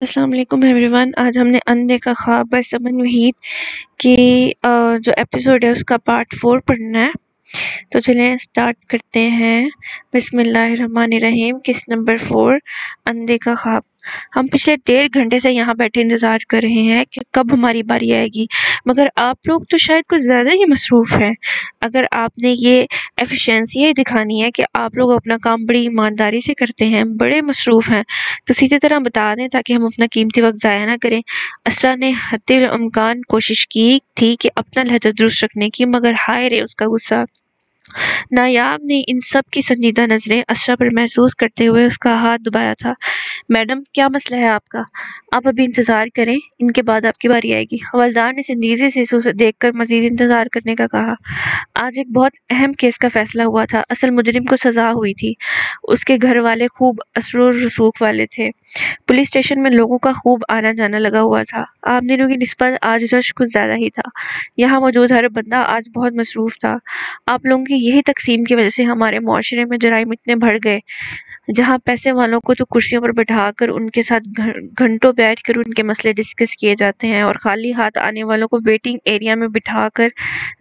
السلام علیکم every one. آج ہم نے اندھے کا خواب بائی سمن وحید کی جو ایپیسوڈ ہے اس کا پارٹ 4 پڑھنا ہے. تو چلیں اسٹارٹ کرتے ہیں. بسم اللہ الرحمن الرحیم. قسط نمبر 4 اندھے کا خواب. ہم پچھلے 1.5 گھنٹے سے یہاں بیٹھے انتظار کر رہے ہیں کہ کب ہماری باری آئے گی، مگر آپ لوگ تو شاید کچھ زیادہ ہی مصروف ہیں. اگر آپ نے یہ ایفیشینسی دکھانی ہے کہ آپ لوگ اپنا کام بڑی ایمانداری سے کرتے ہیں، بڑے مصروف ہیں، تو سیدھی طرح بتا دیں تاکہ ہم اپنا قیمتی وقت ضائع نہ کریں. اسرا نے حد الامکان کوشش کی تھی کہ اپنا لہجہ درست رکھنے کی، مگر ہائے رے اس کا غصہ. نایاب نے ان سب کی سنجیدہ نظریں اسرا پر محسوس کرتے ہوئے اس کا ہاتھ دبایا تھا. میڈم، کیا مسئلہ ہے آپ کا؟ آپ ابھی انتظار کریں، ان کے بعد آپ کی باری آئے گی. حوالدار نے سنجیدگی سے اسے دیکھ کر مزید انتظار کرنے کا کہا. آج ایک بہت اہم کیس کا فیصلہ ہوا تھا. اصل مجرم کو سزا ہوئی تھی. اس کے گھر والے خوب اثر و رسوخ والے تھے. پولیس اسٹیشن میں لوگوں کا خوب آنا جانا لگا ہوا تھا. عام دنوں کی نسبت آج رش کچھ زیادہ ہی تھا. یہاں موجود ہر بندہ آج بہت مصروف تھا. آپ لوگوں کی یہی تقسیم کی وجہ سے ہمارے معاشرے میں جرائم اتنے بڑھ گئے. جہاں پیسے والوں کو تو کرسیوں پر بٹھا کر ان کے ساتھ گھنٹوں بیٹھ کر ان کے مسئلے ڈسکس کیے جاتے ہیں، اور خالی ہاتھ آنے والوں کو ویٹنگ ایریا میں بٹھا کر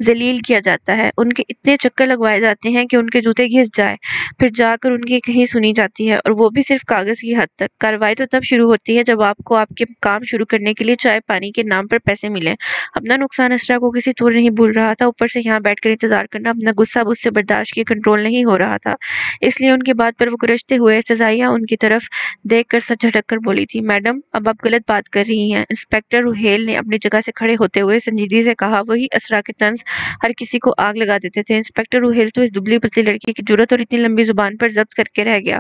ذلیل کیا جاتا ہے. ان کے اتنے چکر لگوائے جاتے ہیں کہ ان کے جوتے گھس جائے، پھر جا کر ان کی کہیں سنی جاتی ہے، اور وہ بھی صرف کاغذ کی حد تک. کارروائی تو تب شروع ہوتی ہے جب آپ کو آپ کے کام شروع کرنے کے لیے چائے پانی کے نام پر پیسے ملیں. اپنا نقصان اسرا کو کسی طور نہیں بھول رہا تھا. اوپر سے یہاں بیٹھ کر انتظار کرنا اپنا غصہ اس سے برداشت کی کنٹرول نہیں ہو رہا تھا. اس لیے ان کی بات پر وہ گرجتے ہوئے سزائیہ ان کی طرف دیکھ کر سر جھٹک کر بولی تھی. میڈم، اب آپ غلط بات کر رہی ہیں. انسپکٹر روہیل نے اپنی جگہ سے کھڑے ہوتے ہوئے سنجیدگی سے کہا. وہی اسرا کے طنز ہر کسی کو آگ لگا دیتے تھے. انسپکٹر روہیل تو اس دبلی پتلی لڑکی کی جرأت اور اتنی لمبی زبان پر ضبط کر کے رہ گیا.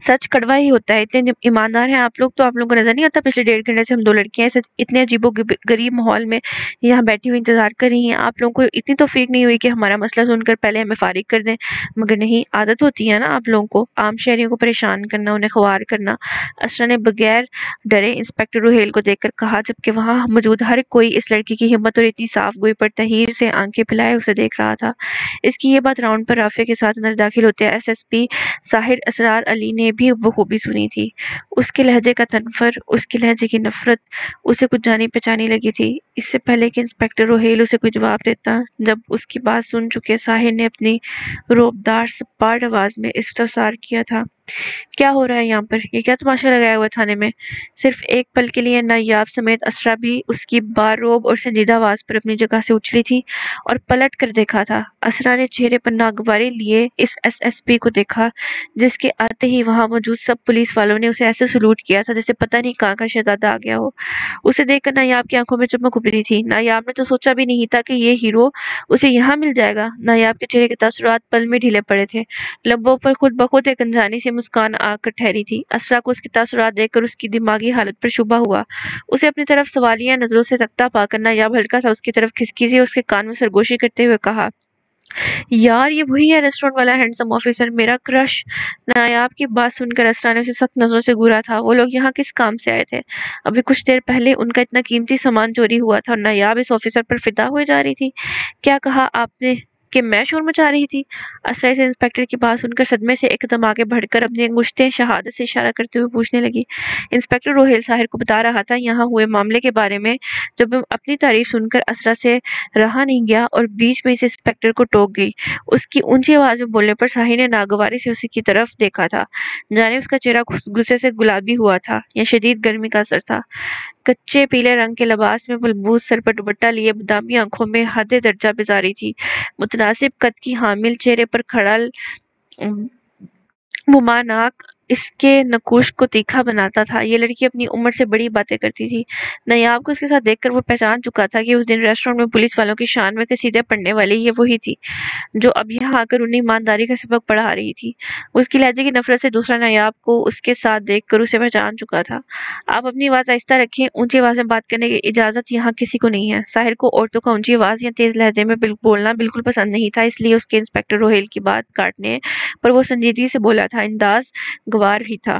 سچ کڑوا ہی ہوتا ہے. اتنے ایماندار ہیں آپ لوگ، تو آپ لوگوں کو نظر نہیں آتا پچھلے 1.5 گھنٹے سے ہم 2 لڑکیاں اتنے عجیب و غریب ماحول میں یہاں بیٹھی ہوئی انتظار کر رہی ہیں. آپ لوگوں کو اتنی توفیق نہیں ہوئی کہ ہمارا مسئلہ سن کر پہلے ہمیں فارغ کر دیں. مگر نہیں، عادت ہوتی ہے نا آپ لوگوں کو عام شہریوں کو پریشان کرنا، انہیں خوار کرنا. اسرا نے بغیر ڈرے انسپکٹر روہیل کو دیکھ کر کہا، جبکہ وہاں موجود ہر کوئی اس لڑکی کی ہمت اور اتنی صاف گوئی پر تحیر سے آنکھیں پھیلائے اسے دیکھ رہا تھا. اس کی یہ بات راؤنڈ پر رافع کے ساتھ اندر داخل ہوتے ایس ایس پی ساحر اسرار علی نے بھی بخوبی سنی تھی. اس کے لہجے کا تنفر، اس کے لہجے کی نفرت اسے کچھ جانی پہچانی لگی تھی. اس سے پہلے کہ انسپکٹر روہیل اسے کوئی جواب دیتا، جب اس کی بات سن چکے ساحر نے اپنی روبدار سپاٹ آواز میں استفسار کیا تھا. کیا ہو رہا ہے یہاں پر؟ یہ کیا تماشا لگایا ہوا تھانے میں؟ صرف ایک پل کے لیے نایاب سمیت اسرا بھی اس کی باروب اور سنجیدہ آواز پر اپنی جگہ سے اچھلی تھی اور پلٹ کر دیکھا تھا. اسرا نے چہرے پر ناگواری لیے اس ایس ایس پی کو دیکھا، جس کے آتے ہی وہاں موجود سب پولیس والوں نے اسے ایسے سلوٹ کیا تھا جیسے پتہ نہیں کہاں کا شہزادہ آ گیا ہو. اسے دیکھ کر نایاب کی آنکھوں میں چمک ابھری تھی. نایاب نے تو سوچا بھی نہیں تھا کہ یہ ہیرو اسے یہاں مل جائے گا. نایاب کے چہرے کے تاثرات پل میں ڈھیلے پڑے تھے. لبوں پر خود بخود ایک انجانی سی مسکان آ کر ٹھہری تھی. اسرا کو اس کے تاثرات دیکھ کر اس کی دماغی حالت پر شبہ ہوا. اسے اپنی طرف سوالیہ نظروں سے تکتا پا کر نایاب ہلکا سا اس کی طرف کھسکی سی اس کے کان میں سرگوشی کرتے ہوئے کہا، یار یہ وہی ہے ریسٹورنٹ والا ہینڈسم آفیسر، میرا کرش. نایاب کی بات سن کر اسرا نے اسے سخت نظروں سے گھورا تھا. وہ لوگ یہاں کس کام سے آئے تھے؟ ابھی کچھ دیر پہلے ان کا اتنا قیمتی سامان چوری ہوا تھا اور نایاب اس آفیسر پر فدا ہوئے جا رہی تھی. کیا کہا آپ نے کہ میں شور مچا رہی تھی؟ اسرا سے انسپکٹر کی بات سن کر صدمے سے ایک دم آگے بڑھ کر اپنی انگشتیں شہادت سے اشارہ کرتے ہوئے پوچھنے لگی. انسپکٹر روہیل ساحر کو بتا رہا تھا یہاں ہوئے معاملے کے بارے میں. جب اپنی تعریف سن کر اسرا سے رہا نہیں گیا اور بیچ میں سے انسپکٹر کو ٹوک گئی. اس کی اونچی آواز میں بولنے پر ساحر نے ناگواری سے اسی کی طرف دیکھا تھا. جانے اس کا چہرہ غصے سے گلابی ہوا تھا یا شدید گرمی کا اثر تھا. کچے پیلے رنگ کے لباس میں ملبوس، سر پر دوپٹہ لیے، بادامی آنکھوں میں حد درجہ بیزاری تھی. متناسب قد کی حامل، چہرے پر کھڑل ممانعت اس کے نقوش کو تیکھا بناتا تھا. یہ لڑکی اپنی عمر سے بڑی باتیں کرتی تھی. نایاب کو اس کے ساتھ دیکھ کر وہ پہچان چکا تھا کہ اس دن ریسٹورنٹ میں پولیس والوں کی شان میں قصیدے پڑھنے والی یہ وہی تھی جو اب یہاں آ کر انہیں ایمانداری کا سبق پڑھا رہی تھی. اس کی لہجے کی نفرت سے دوسرا نایاب کو اس کے ساتھ دیکھ کر اسے پہچان چکا تھا. آپ اپنی آواز آہستہ رکھیں، اونچی آواز میں بات کرنے کی اجازت یہاں کسی کو نہیں ہے. ساحر کو عورتوں کا اونچی آواز یا تیز لہجے میں بولنا بالکل پسند نہیں تھا، اس لیے اس کے انسپکٹر روہیل کی بات کاٹنے پر وہ سنجیدگی سے بولا تھا. انداز گوار ہی تھا.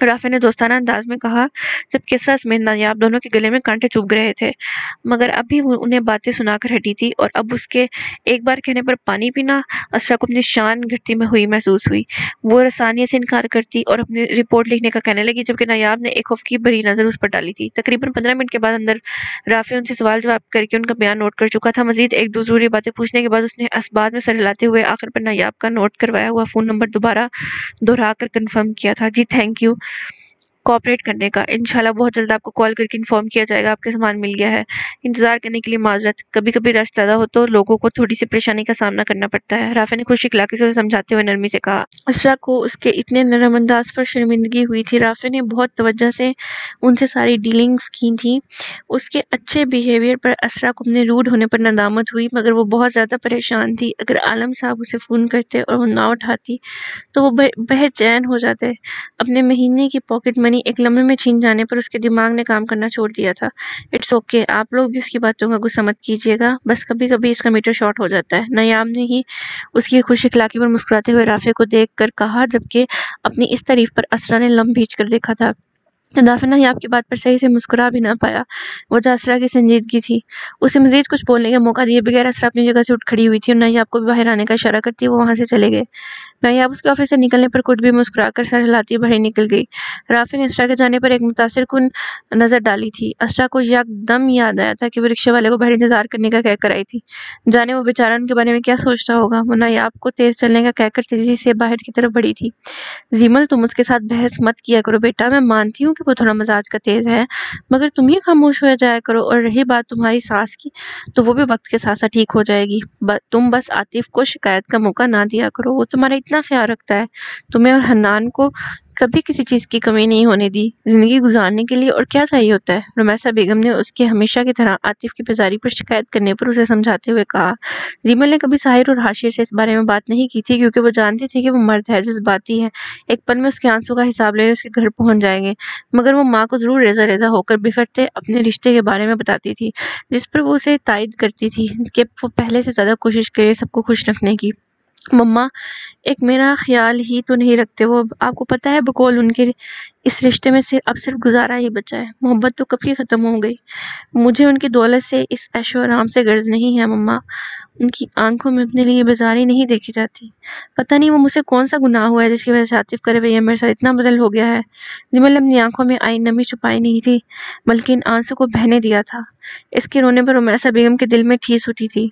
رافع نے دوستانہ انداز میں کہا جب کسرا سمیت نایاب دونوں کے گلے میں کانٹے چبھ رہے تھے، مگر اب بھی وہ انہیں باتیں سنا کر ہٹی تھی، اور اب اس کے ایک بار کہنے پر پانی پینا اسرا کو اپنی شان گھٹتی میں ہوئی محسوس ہوئی۔ وہ رسانیت سے انکار کرتی اور اپنی رپورٹ لکھنے کا کہنے لگی، جبکہ نایاب نے ایک خوف کی بھری نظر اس پر ڈالی تھی۔ تقریباً 15 منٹ کے بعد اندر رافع ان سے سوال جواب کر کے ان کا بیان نوٹ کر چکا تھا۔ مزید ایک دو ضروری باتیں پوچھنے کے بعد اس نے اسباب میں سر ہلاتے ہوئے آخر پر نایاب کا نوٹ کروایا ہوا فون نمبر دوبارہ دہرا کر کنفرم کیا تھا۔ جی تھینک یو کوآپریٹ کرنے کا، انشاءاللہ بہت جلد آپ کو کال کر کے انفارم کیا جائے گا آپ کا سامان مل گیا ہے۔ انتظار کرنے کے لیے معذرت، کبھی کبھی رش زیادہ ہو تو لوگوں کو تھوڑی سی پریشانی کا سامنا کرنا پڑتا ہے، رافع نے خوش اخلاقی سے اسے سمجھاتے ہوئے نرمی سے کہا۔ اسرا کو اس کے اتنے نرم انداز پر شرمندگی ہوئی تھی۔ رافع نے بہت توجہ سے ان سے ساری ڈیلنگز کی تھیں۔ اس کے اچھے بیہیویئر پر اسرا کو اپنے روڈ ہونے پر ندامت ہوئی، مگر وہ بہت زیادہ پریشان تھی۔ اگر عالم صاحب اسے فون کرتے اور وہ نہ اٹھاتی تو وہ بے چین ہو جاتے۔ اپنے مہینے کی پاکٹ منی ایک لمحے میں چھین جانے پر اس کے دماغ نے کام کرنا چھوڑ دیا تھا۔ اٹس اوکے، آپ لوگ بھی اس کی باتوں کا غصہ مت کیجیے گا، بس کبھی کبھی اس کا میٹر شارٹ ہو جاتا ہے، نایاب نے ہی اس کی خوش اخلاقی پر مسکراتے ہوئے رافع کو دیکھ کر کہا، جبکہ اپنی اس تعریف پر اسرا نے لم بھیج کر دیکھا تھا۔ رافع نایاب کی بات پر صحیح سے مسکرا بھی نہ پایا، وجہ اسرا کی سنجیدگی تھی۔ اسے مزید کچھ بولنے کا موقع دیے بغیر اسرا اپنی جگہ سے اٹھ کھڑی ہوئی تھی اور نایاب کو بھی باہر آنے کا اشارہ کرتی وہ وہاں سے چلے گئے۔ نایاب اس کے آفس سے نکلنے پر خود بھی مسکرا کر سر ہلاتی باہر نکل گئی۔ رافع نے اسرا کے جانے پر ایک متاثر کن نظر ڈالی تھی۔ اسرا کو یک دم یاد آیا تھا کہ وہ رکشے والے کو باہر انتظار کرنے کا کہہ کر آئی تھی، جانے وہ بیچارہ ان کے بارے میں کیا سوچتا ہوگا۔ وہ نایاب کو تیز چلنے کا کہہ کر تیزی سے باہر کی طرف بڑھی تھی۔ زیمل، تم اس کے ساتھ بحث مت کیا کرو بیٹا، میں مانتی ہوں کہ وہ تھوڑا مزاج کا تیز ہے، مگر تم ہی خاموش ہو جایا کرو، اور رہی بات تمہاری ساس کی تو وہ بھی وقت کے ساتھ ساتھ ٹھیک ہو جائے گی۔ تم بس عاطف کو شکایت کا موقع نہ دیا کرو، وہ تمہارا اتنا خیال رکھتا ہے، تمہیں اور حنان کو کبھی کسی چیز کی کمی نہیں ہونے دی۔ زندگی گزارنے کے لیے اور کیا چاہیے ہوتا ہے؟ رمیسہ بیگم نے اس کے ہمیشہ کی طرح عاطف کی بیزاری پر شکایت کرنے پر اسے سمجھاتے ہوئے کہا۔ زیمل نے کبھی ساحر اور حاشیے سے اس بارے میں بات نہیں کی تھی، کیونکہ وہ جانتی تھی کہ وہ مرد ہے، جذباتی ہے، ایک پل میں اس کے آنسو کا حساب لینے اس کے گھر پہنچ جائیں گے، مگر وہ ماں کو ضرور ریزہ ریزہ ہو کر بکھرتے اپنے رشتے کے بارے میں بتاتی تھی، جس پر وہ اسے تائید کرتی تھی کہ وہ پہلے سے زیادہ کوشش کرے سب کو خوش رکھنے کی۔ مما ایک میرا خیال ہی تو نہیں رکھتے وہ، آپ کو پتہ ہے بقول ان کے اس رشتے میں اب صرف گزارا ہی بچا ہے، محبت تو کب کی ختم ہو گئی۔ مجھے ان کی دولت سے، اس عیش و آرام سے غرض نہیں ہے مما، ان کی آنکھوں میں اپنے لیے بیزاری نہیں دیکھی جاتی۔ پتہ نہیں وہ مجھ سے کون سا گناہ ہوا ہے جس کی وجہ سے عاطف کا رویہ میرے ساتھ اتنا بدل ہو گیا ہے۔ زمل نے اپنی آنکھوں میں آئی نمی چھپائی نہیں تھی، بلکہ ان آنسو کو بہنے دیا تھا۔ اس کے رونے پر رمیسہ بیگم کے دل میں ٹھیس اٹھی تھی۔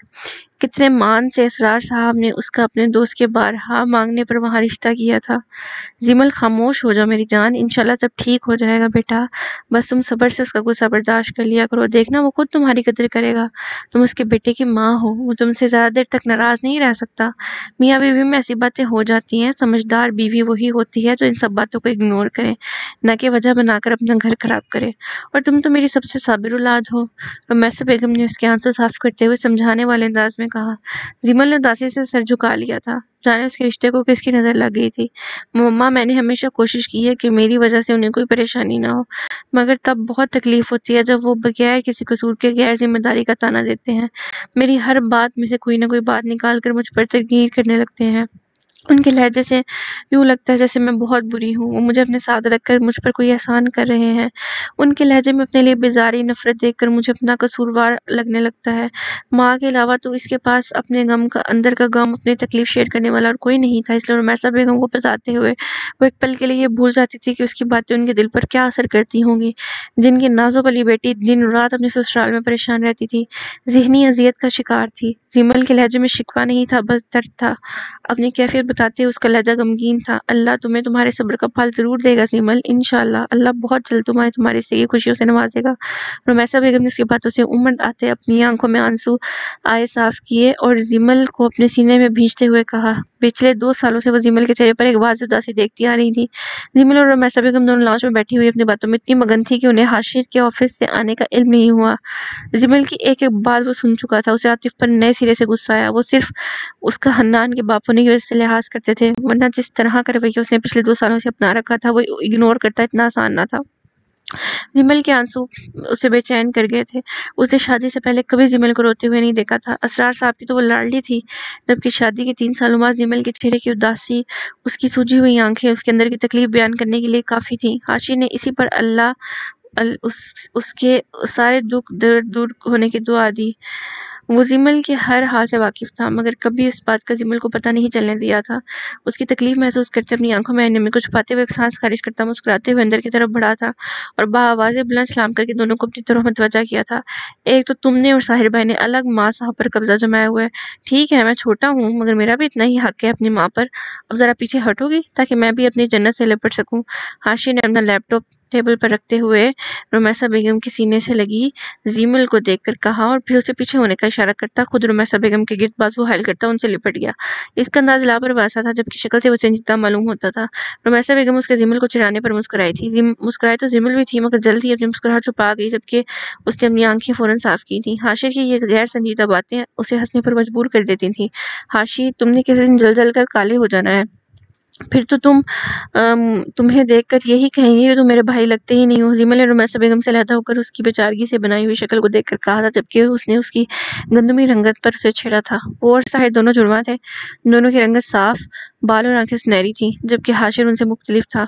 کتنے مان سے اسرار صاحب نے اس کا اپنے دوست کے بارہا مانگنے پر وہاں رشتہ کیا تھا۔ زمل خاموش ہو جاؤ میری جان، انشاءاللہ سب ٹھیک ہو جائے گا بیٹا، بس تم صبر سے اس کا غصہ برداشت کر لیا کرو، دیکھنا وہ خود تمہاری قدر کرے گا، تم اس کے بیٹے کی ماں ہو، وہ تم سے زیادہ دیر تک ناراض نہیں رہ سکتا۔ میاں بیوی میں ایسی باتیں ہو جاتی ہیں، سمجھدار بیوی وہی ہوتی ہے جو ان سب باتوں کو اگنور کرے، نہ کہ وجہ بنا کر اپنا گھر خراب کرے، اور تم تو میری سب سے صابر اولاد ہو۔ رمیسہ بیگم نے اس کے آنسو صاف کرتے ہوئے سمجھانے والے انداز میں کہا۔ زمل نے اداسی سے سر جھکا لیا تھا، جانے اس کے رشتے کو کس کی نظر لگ گئی تھی۔ مما میں نے ہمیشہ کوشش کی ہے کہ میری وجہ سے انہیں کوئی پریشانی نہ ہو، مگر تب بہت تکلیف ہوتی ہے جب وہ بغیر کسی قصور کے غیر ذمہ داری کا تانا دیتے ہیں، میری ہر بات میں سے کوئی نہ کوئی بات نکال کر مجھ پر تنقید کرنے لگتے ہیں۔ ان کے لہجے سے یوں لگتا ہے جیسے میں بہت بری ہوں، وہ مجھے اپنے ساتھ رکھ کر مجھ پر کوئی احسان کر رہے ہیں۔ ان کے لہجے میں اپنے لیے بیزاری، نفرت دیکھ کر مجھے اپنا قصوروار لگنے لگتا ہے۔ ماں کے علاوہ تو اس کے پاس اپنے غم کا، اندر کا غم، اپنی تکلیف شیئر کرنے والا اور کوئی نہیں تھا، اس لیے رمیسہ بیگم کو بتاتے ہوئے وہ ایک پل کے لیے یہ بھول جاتی تھی کہ اس کی باتیں ان کے دل پر کیا اثر کرتی ہوں گی، جن کی نازو والی بیٹی دن رات اپنے سسرال میں پریشان رہتی تھی، ذہنی اذیت کا شکار تھی۔ زمل کے لہجے میں شکوہ نہیں تھا، بس درد تھا۔ اپنی کیفیت بتاتے ہوئے اس کا لہجہ غمگین تھا۔ اللہ تمہیں تمہارے صبر کا پھل ضرور دے گا زمل، انشاءاللہ اللہ بہت جلد تمہاری حصے کی خوشیوں سے نوازے گا۔ رمیسہ بیگم نے اس کی باتوں سے امنڈ آتے اپنی آنکھوں میں آنسو آئے صاف کیے اور زمل کو اپنے سینے میں بھیجتے ہوئے کہا۔ پچھلے 2 سالوں سے وہ زمل کے چہرے پر ایک واضح اداسی دیکھتی آ رہی تھی۔ زمل اور رمیسہ بیگم دونوں لاؤنج میں بیٹھی ہوئی اپنی باتوں میں اتنی مگن تھی کہ انہیں حاشر کے آفس سے آنے کا علم نہیں ہوا۔ زمل کی ایک ایک بات وہ سن چکا تھا، اسے عاطف پر نئے سرے سے غصہ آیا۔ وہ صرف اس کا حنان کے باپ ہونے کی وجہ سے لحاظ کرتے تھے، ورنہ جس طرح کا رویہ اس نے پچھلے 2 سالوں سے اپنا رکھا تھا وہ اگنور کرتا اتنا آسان نہ تھا۔ جمل کے آنسو اسے بے چین کر گئے تھے۔ اس نے شادی سے پہلے کبھی جمل کو روتے ہوئے نہیں دیکھا تھا۔ اسرار صاحب کی تو وہ لاڈلی تھی، جبکہ شادی کے 3 سالوں بعد جمل کے چہرے کی اداسی، اس کی سوجی ہوئی آنکھیں اس کے اندر کی تکلیف بیان کرنے کے لیے کافی تھیں۔ حاشی نے اسی پر اس کے سارے دکھ درد دور ہونے کی دعا دی۔ وہ جمل کے ہر حال سے واقف تھا، مگر کبھی اس بات کا جمل کو پتہ نہیں چلنے دیا تھا۔ اس کی تکلیف محسوس کرتے اپنی آنکھوں میں نمی کو چھپاتے ہوئے ایک سانس خارج کرتا مسکراتے ہوئے اندر کی طرف بڑھا تھا اور بآواز بلند سلام کر کے دونوں کو اپنی طرف متوجہ کیا تھا۔ ایک تو تم نے اور ساحر بھائی نے الگ ماں صاحب پر قبضہ جمایا ہوا ہے۔ ٹھیک ہے میں چھوٹا ہوں، مگر میرا بھی اتنا ہی حق ہے اپنی ماں پر۔ اب ذرا پیچھے ہٹو گی تاکہ میں بھی اپنی جنت سے لپٹ سکوں۔ حاشی نے اپنا لیپ ٹاپ ٹیبل پر رکھتے ہوئے رمیسا بیگم کے سینے سے لگی زیمل کو دیکھ کر کہا اور پھر اسے پیچھے ہونے کا اشارہ کرتا خود رمیسا بیگم کے گرد بازو حائل کرتا ان سے لپٹ گیا۔ اس کا انداز لاپرواہ سا تھا، جبکہ شکل سے وہ سنجیدہ معلوم ہوتا تھا۔ رمیسا بیگم اس کے زیمل کو چڑھانے پر مسکرائی تھی، مسکرائی تو زیمل بھی تھی، مگر جلد ہی اپنی مسکراہٹ چھپا گئی، جبکہ اس نے اپنی آنکھیں فوراً صاف کی تھیں۔ حاشی کی یہ غیر سنجیدہ باتیں اسے ہنسنے پر مجبور کر دیتی تھیں۔ حاشی تم نے کسی دن جل جل کر کالے ہو جانا ہے، پھر تو تمہیں دیکھ کر یہی کہیں گے کہ تم میرے بھائی لگتے ہی نہیں ہو۔ زیمل نے رمیسا بیگم سے علیحدہ ہو کر اس کی بیچارگی سے بنائی ہوئی شکل کو دیکھ کر کہا تھا، جبکہ اس نے اس کی گندمی رنگت پر اسے چھیڑا تھا۔ وہ اور ساحر دونوں جڑواں تھے، دونوں کی رنگت صاف، بال اور آنکھیں سنہری تھیں، جبکہ حاشر ان سے مختلف تھا۔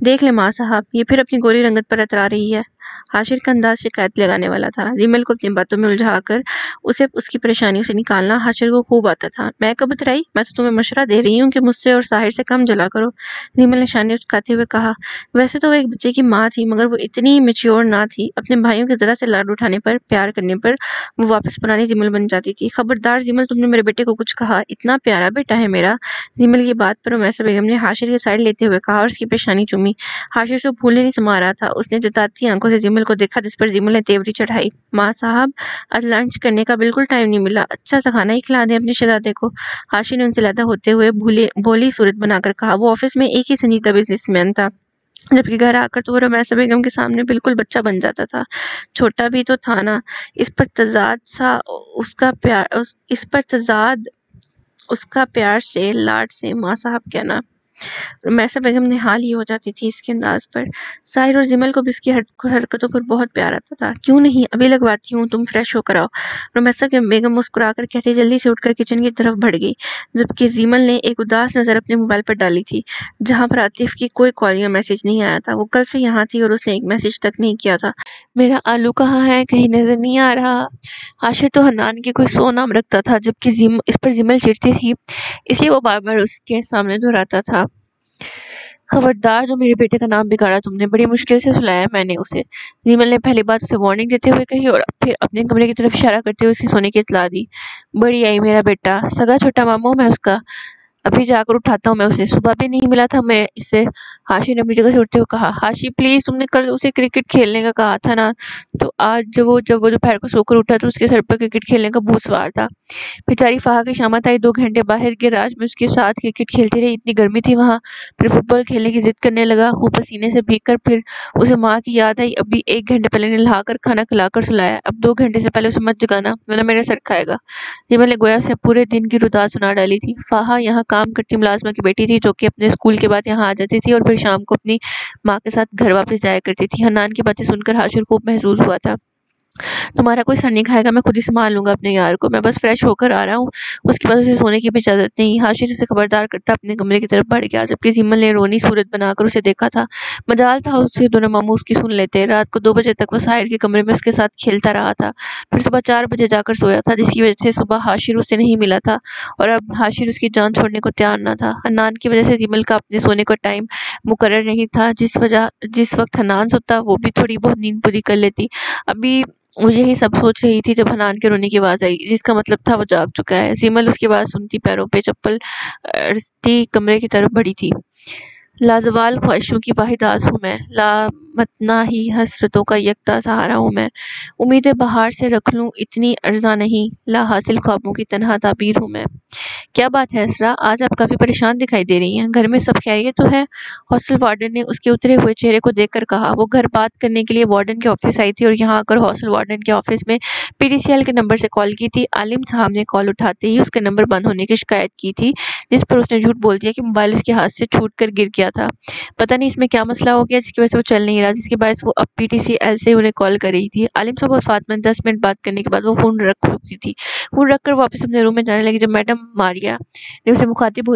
دیکھ لیں ماں صاحب، یہ پھر اپنی گوری رنگت پر اترا رہی ہے۔ حاشر کا انداز شکایت لگانے والا تھا۔ زیمل کو اپنی باتوں میں الجھا کر اسے اس کی پریشانیوں سے نکالنا حاشر کو خوب آتا تھا۔ میں کب اترائی؟ میں تو تمہیں مشورہ دے رہی ہوں کہ مجھ سے اور ساحر سے کم جلا کرو، زیمل نے شانے اچکاتے ہوئے کہا۔ ویسے تو وہ ایک بچے کی ماں تھی، مگر وہ اتنی میچیور نہ تھی۔ اپنے بھائیوں کے ذرا سے لاڈ اٹھانے پر، پیار کرنے پر وہ واپس پرانی زیمل بن جاتی تھی۔ خبردار زیمل، تم نے میرے بیٹے کو کچھ کہا؟ اتنا پیارا بیٹا ہے میرا۔ زیمل کی بات پر رمیسا بیگم نے حاشر کی سائڈ لیتے ہوئے کہا اور اس کی پیشانی چومی۔ حاشر سے بھولنے نہیں سما رہا تھا، اس نے جتاتی آنکھوں سے زیمل کو دیکھا، جس پر زیمل نے تیوری چڑھائی۔ ماں صاحب آج لنچ کرنے کا بالکل ٹائم نہیں ملا، اچھا سا کھانا ہی کھلا دیں اپنے شہزادے کو۔ حاشر نے ان سے علیحدہ ہوتے ہوئے بولی صورت بنا کر کہا۔ وہ آفس میں ایک ہی سنجیدہ بزنس مین تھا، جبکہ گھر آ کر تو وہ رمیسا بیگم کے سامنے بالکل بچہ بن جاتا تھا۔ چھوٹا بھی تو تھا نا، اس پر تضاد اس کا پیار سے، لاڈ سے ماں صاحب کہنا۔ رمیسا بیگم نہال ہی ہو جاتی تھی اس کے انداز پر۔ ساحر اور زیمل کو بھی اس کی حرکتوں پر بہت پیار آتا تھا۔ کیوں نہیں، ابھی لگواتی ہوں، تم فریش ہو کر آؤ، رمیسا بیگم مسکرا کر کہتے جلدی سے اٹھ کر کچن کی طرف بڑھ گئی، جبکہ زیمل نے ایک اداس نظر اپنے موبائل پر ڈالی تھی، جہاں پر عاطف کی کوئی کال یا میسج نہیں آیا تھا۔ وہ کل سے یہاں تھی اور اس نے ایک میسج تک نہیں کیا تھا۔ میرا آلو کہاں ہے، کہیں نظر نہیں آ رہا۔ حاشر تو حنان کی کوئی 100 نام رکھتا تھا، جبکہ اس پر زیمل چڑھتی تھی، اس لیے وہ بار بار اس کے سامنے دہراتا تھا۔ خبردار، جو میرے بیٹے کا نام بگاڑا تم نے، بڑی مشکل سے سلایا میں نے اسے، زیمل نے پہلی بات اسے وارننگ دیتے ہوئے کہی اور پھر اپنے کمرے کی طرف اشارہ کرتے ہوئے اس کی سونے کی اطلاع دی۔ بڑی آئی میرا بیٹا، سگا چھوٹا ماموں میں اس کا، ابھی جا کر اٹھاتا ہوں میں اسے، صبح بھی نہیں ملا تھا میں اس سے۔ حاشر نے اپنی جگہ سے اٹھتے ہوئے کہا۔ حاشی پلیز، تم نے کل اسے کرکٹ کھیلنے کا کہا تھا نا، تو آج جب وہ دوپہر کو سو کر اٹھا تو اس کے سر پر کرکٹ کھیلنے کا بھوت سوار تھا۔ بیچاری فہا کی شامت آئی، 2 گھنٹے باہر گیراج میں اس کے ساتھ کرکٹ کھیلتی رہی، اتنی گرمی تھی وہاں، پھر فٹ بال کھیلنے کی ضد کرنے لگا، خوب پسینے سے بھیگ کر، پھر اسے ماں کی یاد آئی، ابھی 1 گھنٹے پہلے نہلا کر کھانا کھلا کر سلایا، اب 2 گھنٹے سے پہلے اسے مت جگانا ورنہ میرا سر کھائے گا۔ زیمل نے گویا اسے پورے دن کی روداد سنا ڈالی تھی۔ فہا یہاں کام کرتی ملازمہ کی بیٹی تھی، جو کہ اپنے اسکول کے بعد یہاں آ جاتی تھی اور پھر شام کو اپنی ماں کے ساتھ گھر واپس جایا کرتی تھی۔ حنان کی باتیں سن کر حاشر خوب محظوظ ہوا تھا۔ تمہارا کوئی سر نہیں کھائے گا، میں خود ہی سنبھال لوں گا اپنے یار کو، میں بس فریش ہو کر آ رہا ہوں، اس کے بعد اسے سونے کی بھی اجازت نہیں۔ حاشر اسے خبردار کرتا اپنے کمرے کی طرف بڑھ گیا، جبکہ زیمل نے رونی صورت بنا کر اسے دیکھا تھا۔ مجال تھا اسے دونوں ماموں اس کی سن لیتے۔ رات کو 2 بجے تک وہ ساحر کے کمرے میں اس کے ساتھ کھیلتا رہا تھا، پھر صبح 4 بجے جا کر سویا تھا، جس کی وجہ سے صبح حاشر اس سے نہیں ملا تھا اور اب حاشر اس کی جان چھوڑنے کو تیار نہ تھا۔ حنان کی وجہ سے زیمل کا اپنے سونے کا ٹائم مقرر نہیں تھا، جس وقت حنان سوتا وہ بھی تھوڑی بہت نیند پوری کر لیتی۔ ابھی وہ یہی سب سوچ رہی تھی جب حنان کے رونے کی آواز آئی، جس کا مطلب تھا وہ جاگ چکا ہے۔ زیمل اس کی آواز سنتی پیروں پہ چپل اڑتی کمرے کی طرف بڑھی تھی۔ لازوال خواہشوں کی واحد آس ہوں میں، لامتناہی حسرتوں کا یکتا سہارا ہوں میں، امید بہار سے رکھ لوں اتنی ارزاں نہیں، لا حاصل خوابوں کی تنہا تعبیر ہوں میں۔ کیا بات ہے اسرا، آج آپ کافی پریشان دکھائی دے رہی ہیں، گھر میں سب خیریت تو ہے؟ ہاسٹل وارڈن نے اس کے اترے ہوئے چہرے کو دیکھ کر کہا۔ وہ گھر بات کرنے کے لیے وارڈن کے آفس آئی تھی اور یہاں آ کر ہاسٹل وارڈن کے آفس میں PDCL کے نمبر سے کال کی تھی۔ عالم صاحب نے کال اٹھاتے ہی اس کا نمبر بند ہونے کی شکایت کی تھی، جس پر اس نے جھوٹ بول دیا کہ موبائل اس کے ہاتھ سے چھوٹ کر گر گیا تھا۔ پتہ نہیں اس میں کیا مسئلہ ہو گیا جس کی وجہ سے وہ چل نہیں گیا جس کے باعث وہ اب PTCL سے انہیں کال کر رہی تھی۔ عالم صاحب اور فاطمہ 10 منٹ بات کرنے کے بعد وہ فون رکھ چکی تھی۔ فون رکھ کر واپس اپنے روم میں جانے لگی جب میڈم ماریا نے اسے مخاطب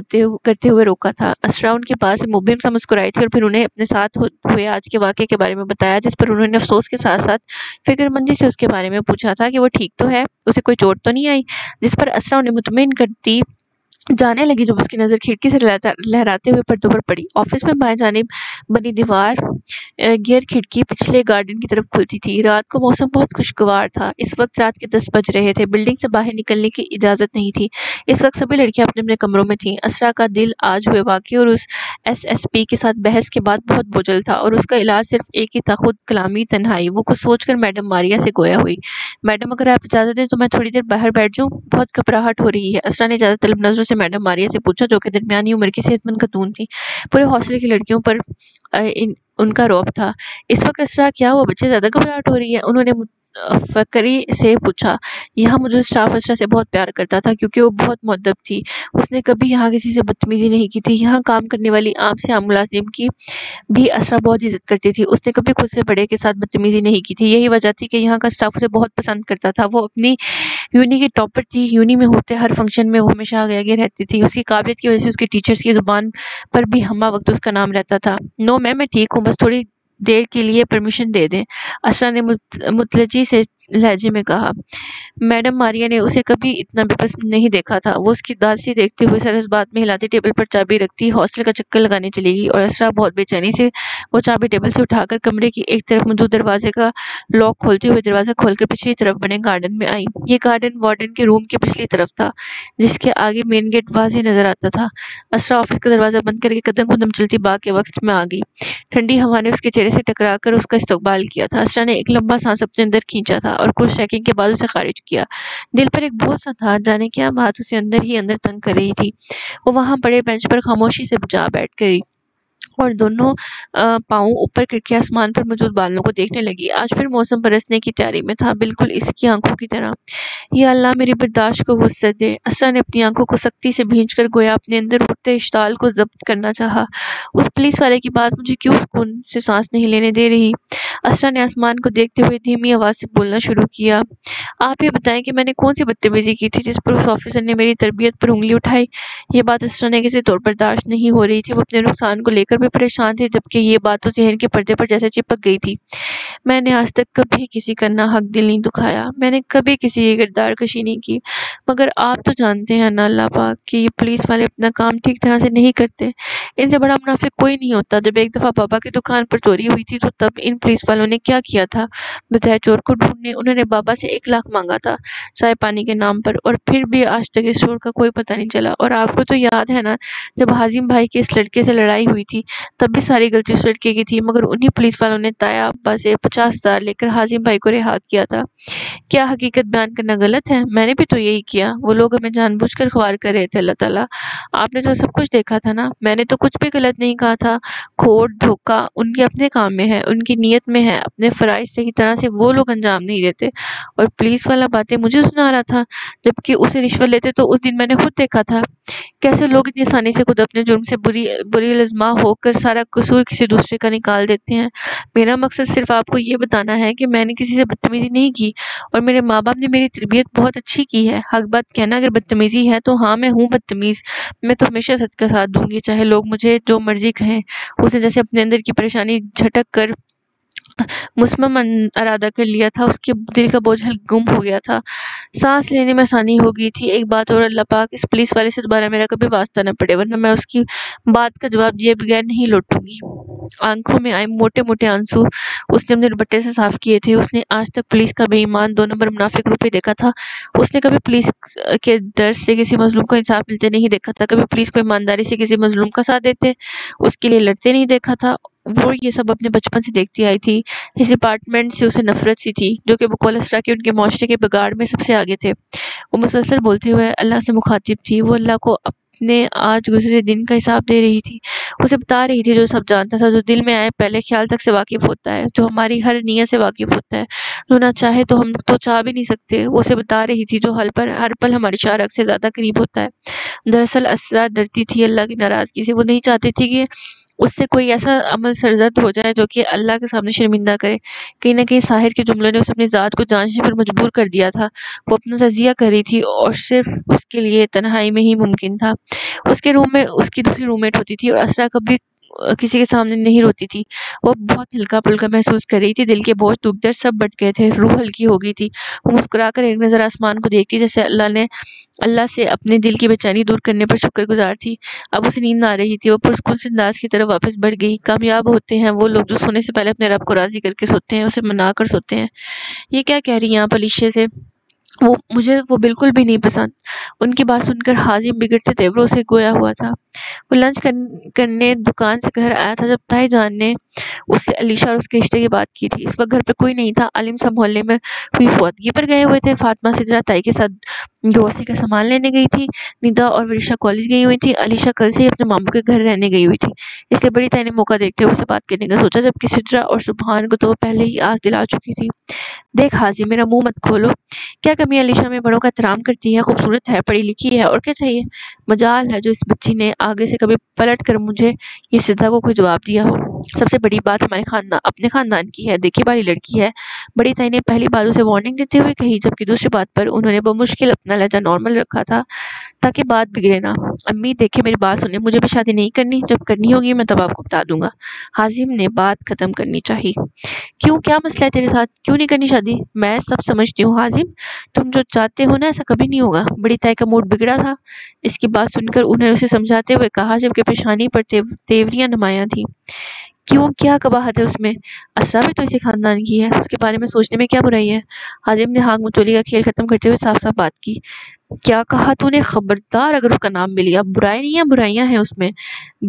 کرتے ہوئے روکا تھا۔ اسرا ان کے پاس مبہم سا مسکرائی تھی اور پھر انہیں اپنے ساتھ ہوئے آج کے واقعے کے بارے میں بتایا، جس پر انہوں نے افسوس کے ساتھ ساتھ فکر مندی سے اس کے بارے میں پوچھا تھا کہ وہ ٹھیک تو ہے، اسے کوئی چوٹ تو نہیں آئی، جس پر اسرا انہیں مطمئن کرتی جانے لگی جب اس کی نظر کھڑکی سے لہراتے ہوئے پردوں پر پڑی۔ آفس میں بائیں جانب بنی دیوار گیر کھڑکی پچھلے گارڈن کی طرف کھلتی تھی۔ رات کو موسم بہت خوشگوار تھا۔ اس وقت رات کے 10 بج رہے تھے۔ بلڈنگ سے باہر نکلنے کی اجازت نہیں تھی۔ اس وقت سبھی لڑکیاں اپنے اپنے کمروں میں تھیں۔ اسرا کا دل آج ہوئے واقعے اور اس SSP کے ساتھ بحث کے بعد بہت بوجھل تھا اور اس کا علاج صرف ایک ہی تھا، خود کلامی، تنہائی۔ وہ کچھ سوچ کر میڈم ماریا سے گویا ہوئی۔ میڈم اگر آپ اجازت دیں تو میں تھوڑی دیر باہر بیٹھ جاؤں، بہت گھبراہٹ ہو رہی ہے۔ اسرا نے اجازت طلب نظروں سے میڈم ماریا سے پوچھا جو کہ درمیانی عمر کی صحت مند خاتون تھی۔ پورے ہاسٹل کی لڑکیوں پر ان کا رعب تھا۔ اس وقت اسرا کیا ہوا بچے، زیادہ گھبراہٹ ہو رہی ہے؟ انہوں نے فقری سے پوچھا۔ یہاں مجھے اسٹاف اسرا سے بہت پیار کرتا تھا کیونکہ وہ بہت مؤدب تھی۔ اس نے کبھی یہاں کسی سے بدتمیزی نہیں کی تھی۔ یہاں کام کرنے والی عام سے عام ملازم کی بھی اسرا بہت عزت کرتی تھی۔ اس نے کبھی خود سے بڑے کے ساتھ بدتمیزی نہیں کی تھی۔ یہی وجہ تھی کہ یہاں کا اسٹاف اسے بہت پسند کرتا تھا۔ وہ اپنی یونی کی ٹاپر تھی۔ یونی میں ہوتے ہر فنکشن میں وہ ہمیشہ آگے رہتی تھی۔ اس کی قابلیت کی وجہ سے اس کے ٹیچرز کی زبان پر بھی ہمہ وقت اس کا نام رہتا تھا۔ نو میم، میں ٹھیک ہوں، بس تھوڑی دیر کے لیے پرمیشن دے دیں، اسرا نے متلجی سے لہجے میں کہا۔ میڈم ماریا نے اسے کبھی اتنا بے بس نہیں دیکھا تھا۔ وہ اس کی داسی دیکھتے ہوئے سر اس بات میں ہلاتی ٹیبل پر چابی رکھتی ہاسٹل کا چکر لگانے چلی گئی اور اسرا بہت بے چینی سے وہ چابی ٹیبل سے اٹھا کر کمرے کی ایک طرف موجود دروازے کا لاک کھولتے ہوئے دروازہ کھول کر پچھلی طرف بنے گارڈن میں آئی۔ یہ گارڈن وارڈن کے روم کے پچھلی طرف تھا جس کے آگے مین گیٹ واضح نظر آتا تھا۔ اسرا آفس کا دروازہ بند کر کے قدم قدم چلتی باغ کے وقت میں آ گئی۔ ٹھنڈی ہوا نے اس کے چہرے سے ٹکرا کر اس کا استقبال کیا تھا۔ اسرا نے ایک لمبا سانس اپنے اندر کھینچا تھا اور کچھ سیکنڈ کے بعد اسے خارج کیا۔ دل پر ایک بوجھ سا تھا، جانے کیا بات اسے اندر ہی اندر تنگ کر رہی تھی۔ وہ وہاں بڑے بینچ پر خاموشی سے جا بیٹھ گئی اور دونوں پاؤں اوپر کر کے آسمان پر موجود بالوں کو دیکھنے لگی۔ آج پھر موسم برسنے کی تیاری میں تھا، بالکل اس کی آنکھوں کی طرح۔ یا اللہ میری برداشت کو وسعت دے۔ اسرا نے اپنی آنکھوں کو سختی سے بھینچ کر گویا اپنے اندر اٹھتے اشتعال کو ضبط کرنا چاہا۔ اس پولیس والے کی بات مجھے کیوں سکون سے سانس نہیں لینے دے رہی؟ اسرا نے آسمان کو دیکھتے ہوئے دھیمی آواز سے بولنا شروع کیا۔ آپ یہ بتائیں کہ میں نے کون سی بدتمیزی کی تھی جس پر اس آفیسر نے میری تربیت پر انگلی اٹھائی؟ یہ بات اسرا نے کسی طور برداشت نہیں ہو رہی تھی۔ وہ اپنے نقصان کو لے کر بھی پریشان تھی، جبکہ یہ بات تو ذہن کے پردے پر جیسے چپک گئی تھی۔ میں نے آج تک کبھی کسی کا ناحق دل نہیں دکھایا، میں نے کبھی کسی کی کردار کشی نہیں کی، مگر آپ تو جانتے ہیں نا اللہ پاک کہ یہ پولیس والے اپنا کام ٹھیک طرح سے نہیں کرتے۔ ان سے بڑا منافق کوئی نہیں ہوتا۔ جب ایک دفعہ بابا کی دکان پر چوری ہوئی تھی تو تب ان پولیس والوں نے کیا کیا تھا؟ بجائے چور کو ڈھونڈنے انہوں نے بابا سے 1 لاکھ مانگا تھا چائے پانی کے نام پر، اور پھر بھی آج تک اس چور کا کوئی پتہ نہیں چلا۔ اور آپ کو تو یاد ہے نا جب حازم بھائی کی اس لڑکے سے لڑائی ہوئی تھی تب بھی ساری غلطی اس لڑکے کی تھی، مگر انہی پولیس والوں نے تایا ابا سے 50,000 لے کر حازم بھائی کو رہا کیا تھا۔ کیا حقیقت بیان کرنا غلط ہے؟ میں نے بھی تو یہی کیا۔ وہ لوگ ہمیں جان بوجھ کر خوار کر رہے تھے اللہ تعالیٰ، آپ نے تو سب کچھ دیکھا تھا نا۔ میں نے تو کچھ بھی غلط نہیں کہا تھا۔ کھوٹ دھوکہ ان کے اپنے کام میں ہے، ان کی نیت میں ہے، اپنے فرائض صحیح طرح سے وہ لوگ انجام نہیں دیتے، اور پولیس والا باتیں مجھے سنا رہا تھا جبکہ اسے رشوت لیتے تو اس دن میں نے خود دیکھا تھا کیسے لوگ اتنی آسانی سے خود اپنے جرم سے بری لذمہ ہو کر سارا قصور کسی دوسرے کا نکال دیتے ہیں۔ میرا مقصد صرف آپ کو یہ بتانا ہے کہ میں نے کسی سے بدتمیزی نہیں کی، اور میرے ماں باپ نے میری تربیت بہت اچھی کی ہے۔ حق بات کہنا اگر بدتمیزی ہے تو ہاں میں ہوں بدتمیز، میں تو ہمیشہ سچ کا ساتھ دوں گی چاہے لوگ مجھے جو مرضی کہیں۔ اس نے جیسے اپنے اندر کی پریشانی جھٹک کر مصمم ارادہ کر لیا تھا۔ اس کے دل کا بوجھ گم ہو گیا تھا، سانس لینے میں آسانی ہو گئی تھی۔ ایک بات اور، اللہ پاک اس پولیس والے سے دوبارہ میرا کبھی واسطہ نہ پڑے، ورنہ میں اس کی بات کا جواب دیے بغیر نہیں لوٹوں گی۔ آنکھوں میں آئے موٹے موٹے آنسو اس نے اپنے دوپٹے سے صاف کیے تھے۔ اس نے آج تک پولیس کا بے ایمان 2 نمبر منافق روپ ہی دیکھا تھا۔ اس نے کبھی پولیس کے ڈر سے کسی مظلوم کو انصاف ملتے نہیں دیکھا تھا، کبھی پولیس کو ایمانداری سے کسی مظلوم کا ساتھ دیتے اس کے لیے لڑتے نہیں دیکھا تھا۔ وہ یہ سب اپنے بچپن سے دیکھتی آئی تھی۔ اس ڈپارٹمنٹ سے اسے نفرت سی تھی جو کہ بقول اسرا کے ان کے معاشرے کے بگاڑ میں سب سے آگے تھے۔ وہ مسلسل بولتے ہوئے اللہ سے مخاطب تھی۔ وہ اللہ کو اپنے آج گزرے دن کا حساب دے رہی تھی، اسے بتا رہی تھی جو سب جانتا تھا، جو دل میں آئے پہلے خیال تک سے واقف ہوتا ہے، جو ہماری ہر نیت سے واقف ہوتا ہے، جو نہ چاہے تو ہم تو چاہ بھی نہیں سکتے۔ وہ اسے بتا رہی تھی جو ہر پل ہماری شارک سے زیادہ قریب ہوتا ہے۔ دراصل اسرا ڈرتی تھی اللہ کی ناراضگی سے۔ وہ نہیں چاہتی تھی کہ اس سے کوئی ایسا عمل سرزد ہو جائے جو کہ اللہ کے سامنے شرمندہ کرے۔ کہیں نہ کہیں ساحر کے جملوں نے اسے اپنی ذات کو جانچنے پر مجبور کر دیا تھا۔ وہ اپنا تجزیہ کر رہی تھی اور صرف اس کے لیے تنہائی میں ہی ممکن تھا۔ اس کے روم میں اس کی دوسری روم میٹ ہوتی تھی اور اسرا کبھی کسی کے سامنے نہیں روتی تھی۔ وہ بہت ہلکا پھلکا محسوس کر رہی تھی، دل کے بوجھ دکھ درد سب بٹ گئے تھے، روح ہلکی ہو گئی تھی۔ وہ مسکرا کر ایک نظر آسمان کو دیکھتی جیسے اللہ سے اپنے دل کی بے چینی دور کرنے پر شکر گزار تھی۔ اب اسے نیند آ رہی تھی، وہ پرسکون سے انداز کی طرف واپس بڑھ گئی۔ کامیاب ہوتے ہیں وہ لوگ جو سونے سے پہلے اپنے رب کو راضی کر کے سوتے ہیں، اسے منا کر سوتے ہیں۔ یہ کیا کہہ رہی ہیں آپ علیشے سے؟ مجھے وہ بالکل بھی نہیں پسند۔ ان کی بات سن کر حازم بگڑتے تیوروں سے گویا ہوا تھا۔ وہ لنچ کرنے دکان سے گھر آیا تھا جب تائی جان نے اس سے علیشہ اور اس کے رشتے کی بات کی تھی۔ اس وقت گھر پہ کوئی نہیں تھا، عالم صاحب محلے میں ہوئی فوتگی پر گئے ہوئے تھے۔ فاطمہ سجرہ تائی کے ساتھ گروسری کا سامان لینے گئی تھی، ندا اور ورشا کالج گئی ہوئی تھی، علیشہ کل سے ہی اپنے ماموں کے گھر رہنے گئی ہوئی تھی، اس لیے بڑی تائی نے موقع دیکھتے ہوئے اسے بات کرنے کا سوچا، جبکہ سجرہ اور سبحان کو تو وہ پہلے ہی آس دلا چکی تھی۔ دیکھ حازم، میرا منہ مت کھولو، کیا کمی علیشہ میں بڑوں کا احترام کرتی ہے، خوبصورت ہے، پڑھی لکھی ہے، اور کیا چاہیے؟ مجال ہے جو اس بچی نے آگے سے کبھی پلٹ کر مجھے یہ سدھا کو کوئی جواب دیا ہو۔ سب سے بڑی بات ہمارے اپنے خاندان کی ہے، دیکھی بھالی لڑکی ہے، بڑی تائی نے پہلی بات اسے وارننگ دیتے ہوئے کہی، جبکہ دوسری بات پر انہوں نے بمشکل اپنا لہجہ نارمل رکھا تھا تاکہ بات بگڑے نہ۔ امی دیکھیں میری بات سنیں، مجھے بھی شادی نہیں کرنی، جب کرنی ہوگی میں تب آپ کو بتا دوں گا۔ حازم نے بات ختم کرنی چاہی۔ کیوں، کیا مسئلہ ہے تیرے ساتھ، کیوں نہیں کرنی شادی؟ میں سب سمجھتی ہوں حازم، تم جو چاہتے ہو نا ایسا کبھی نہیں ہوگا۔ بڑی تائی کا موڈ بگڑا تھا۔ اس کی بات سن کر انہوں نے اسے سمجھاتے ہوئے کہا، جبکہ پیشانی پر تیوریاں نمایاں تھیں۔ کیوں، کیا قباحت ہے اس میں؟ اسرا بھی تو اسی خاندان کی ہے، اس کے بارے میں سوچنے میں کیا برائی ہے؟ حازم نے ہانگ مچولی کا کھیل ختم کرتے ہوئے صاف صاف بات کی۔ کیا کہا تو نے؟ خبردار اگر اس کا نام بھی لیا، برائی نہیں ہے، برائیاں ہیں اس میں،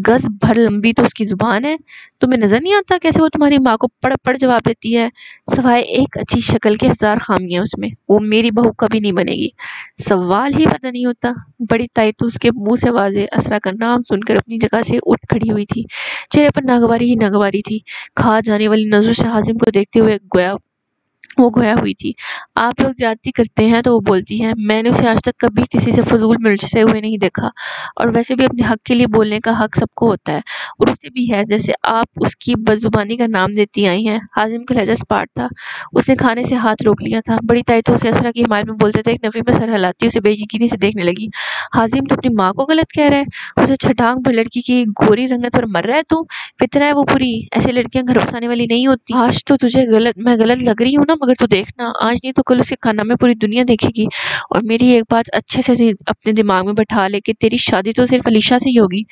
گز بھر لمبی تو اس کی زبان ہے۔ تمہیں نظر نہیں آتا کیسے وہ تمہاری ماں کو پڑ پڑ جواب دیتی ہے؟ سوائے ایک اچھی شکل کے ہزار خامیاں اس میں، وہ میری بہو کبھی نہیں بنے گی۔ سوال ہی پتہ نہیں ہوتا۔ بڑی تائی تو اس کے منہ سے واضح اسرا کا نام سن کر اپنی جگہ سے اٹھ کھڑی ہوئی تھی، چہرے پر ناگواری ہی ناگواری تھی، کھا جانے والی نظروں سے حازم کو دیکھتے ہوئے گویا ہوئی تھی۔ آپ لوگ زیادتی کرتے ہیں تو وہ بولتی ہے، میں نے اسے آج تک کبھی کسی سے فضول ملچتے ہوئے نہیں دیکھا، اور ویسے بھی اپنے حق کے لیے بولنے کا حق سب کو ہوتا ہے، اور اسے بھی ہے، جیسے آپ اس کی بدزبانی کا نام دیتی آئی ہیں۔ حازم کا لہجہ سپاٹ تھا، اس نے کھانے سے ہاتھ روک لیا تھا۔ بڑی تائی تو اسے اسرا کی حمایت میں بولتے تھے، ایک نفی میں سر ہلاتی اسے بے یقینی سے دیکھنے لگی۔ حازم، تو اپنی ماں کو غلط کہہ رہا ہے، اسے چھٹانگ پر لڑکی کی گوری رنگت پر مر رہا ہے تو؟ فتنہ ہے وہ پوری، ایسے لڑکیاں گھر بسانے والی نہیں ہوتی۔ آج تو تجھے میں غلط لگ رہی ہوں نا، مگر تو دیکھنا، آج نہیں تو کل اس کے کھانا میں پوری دنیا دیکھے گی۔ اور میری ایک بات اچھے سے اپنے دماغ میں بٹھا لے کہ تیری شادی تو صرف علیشہ سے ہی ہوگی۔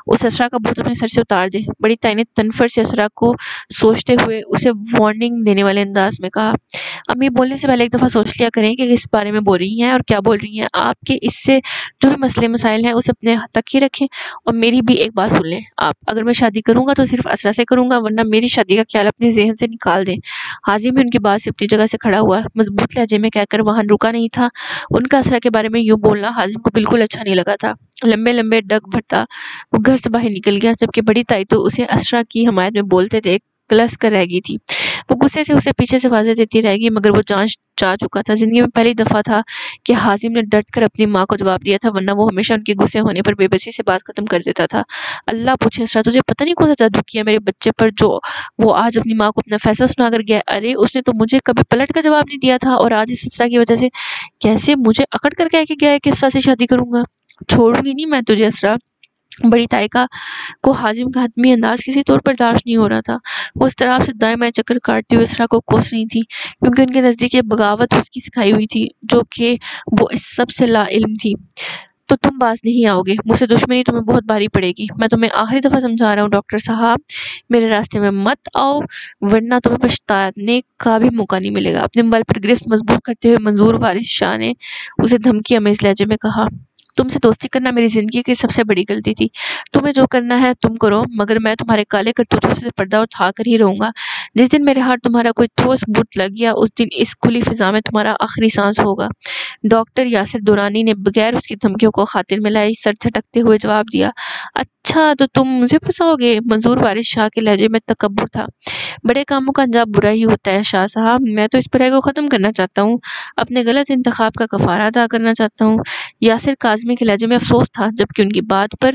اس اسرا کا بھوت اپنے سر سے اتار دے۔ بڑی تائی نے تنفر سے اسرا کو سوچتے ہوئے اسے وارننگ دینے والے انداز میں کہا، امی بولنے سے پہلے ایک دفعہ سوچ لیا کریں کہ کس بارے میں بول رہی ہیں اور کیا بول رہی ہیں۔ آپ کے اس سے جو بھی مسئلے مسائل ہیں اسے اپنے تک ہی رکھیں، اور میری بھی ایک بات سن لیں آپ، اگر میں شادی کروں گا تو صرف اسرا سے کروں گا، ورنہ میری شادی کا خیال اپنے ذہن سے نکال دیں۔ حازم بھی ان کی بات سے اپنی جگہ سے کھڑا ہوا، مضبوط لہجے میں کہہ کر وہاں رکا نہیں تھا۔ ان کا اسرا کے بارے میں یوں بولنا حازم کو بالکل اچھا نہیں لگا تھا۔ لمبے لمبے ڈگ بھرتا وہ گھر سے باہر نکل گیا، جبکہ بڑی تائی تو اسے اسرا کی حمایت میں بولتے تھے کلس کر رہ گئی تھی۔ وہ غصے سے اسے پیچھے سے واضح دیتی رہ گئی، مگر وہ جان چاہ چکا تھا، زندگی میں پہلی دفعہ تھا کہ حازم نے ڈٹ کر اپنی ماں کو جواب دیا تھا، ورنہ وہ ہمیشہ ان کے غصے ہونے پر بے بسی سے بات ختم کر دیتا تھا۔ اللہ پوچھے اسرا، تجھے پتہ نہیں کون سا جادو کیا میرے بچے پر جو وہ آج اپنی ماں کو اپنا فیصلہ سنا کر گیا؟ ارے اس نے تو مجھے کبھی پلٹ کا جواب نہیں دیا تھا، اور آج اس اسرا کی وجہ سے کیسے مجھے اکڑ کر کہہ کے گیا ہے کہ اسرا سے شادی کروں گا۔ چھوڑوں گی نہیں میں تجھے اسرا۔ بڑی تائی کو حازم کا حتمی انداز کسی طور پر برداشت نہیں ہو رہا تھا۔ وہ اس طرح سے دائیں بائیں چکر کاٹتی ہوئے اسرا کو کوس رہی تھی، کیونکہ ان کے نزدیک یہ بغاوت اس کی سکھائی ہوئی تھی، جو کہ وہ اس سب سے لا علم تھی۔ تو تم باز نہیں آؤ گے، مجھ سے دشمنی تمہیں بہت بھاری پڑے گی۔ میں تمہیں آخری دفعہ سمجھا رہا ہوں ڈاکٹر صاحب، میرے راستے میں مت آؤ، ورنہ تمہیں پچھتانے کا بھی موقع نہیں ملے گا۔ اپنے بل پر گرفت مضبوط کرتے ہوئے منظور وارث شاہ نے اسے دھمکی آمیز لہجے میں کہا، تم سے دوستی کرنا میری زندگی کی سب سے بڑی غلطی تھی، تمہیں جو کرنا ہے تم کرو، مگر میں تمہارے کالے کرتوتوں سے پردہ اٹھا کر ہی رہوں گا۔ جس دن میرے ہاتھ تمہارا کوئی ٹھوس بت لگ گیا، اس دن اس کھلی فضا میں تمہارا آخری سانس ہوگا۔ ڈاکٹر یاسر دورانی نے بغیر اس کی دھمکیوں کو خاطر میں لائے سر جھٹکتے ہوئے جواب دیا، اچھا تو تم مجھے پھنساؤ گے؟ منظور وارث شاہ کے لہجے میں تکبر تھا۔ بڑے کاموں کا انجام برا ہی ہوتا ہے شاہ صاحب، میں تو اس برائی کو ختم کرنا چاہتا ہوں، اپنے غلط انتخاب کا کفارہ ادا کرنا چاہتا ہوں۔ یاسر کاظمی کے لہجے میں افسوس تھا، جبکہ ان کی بات پر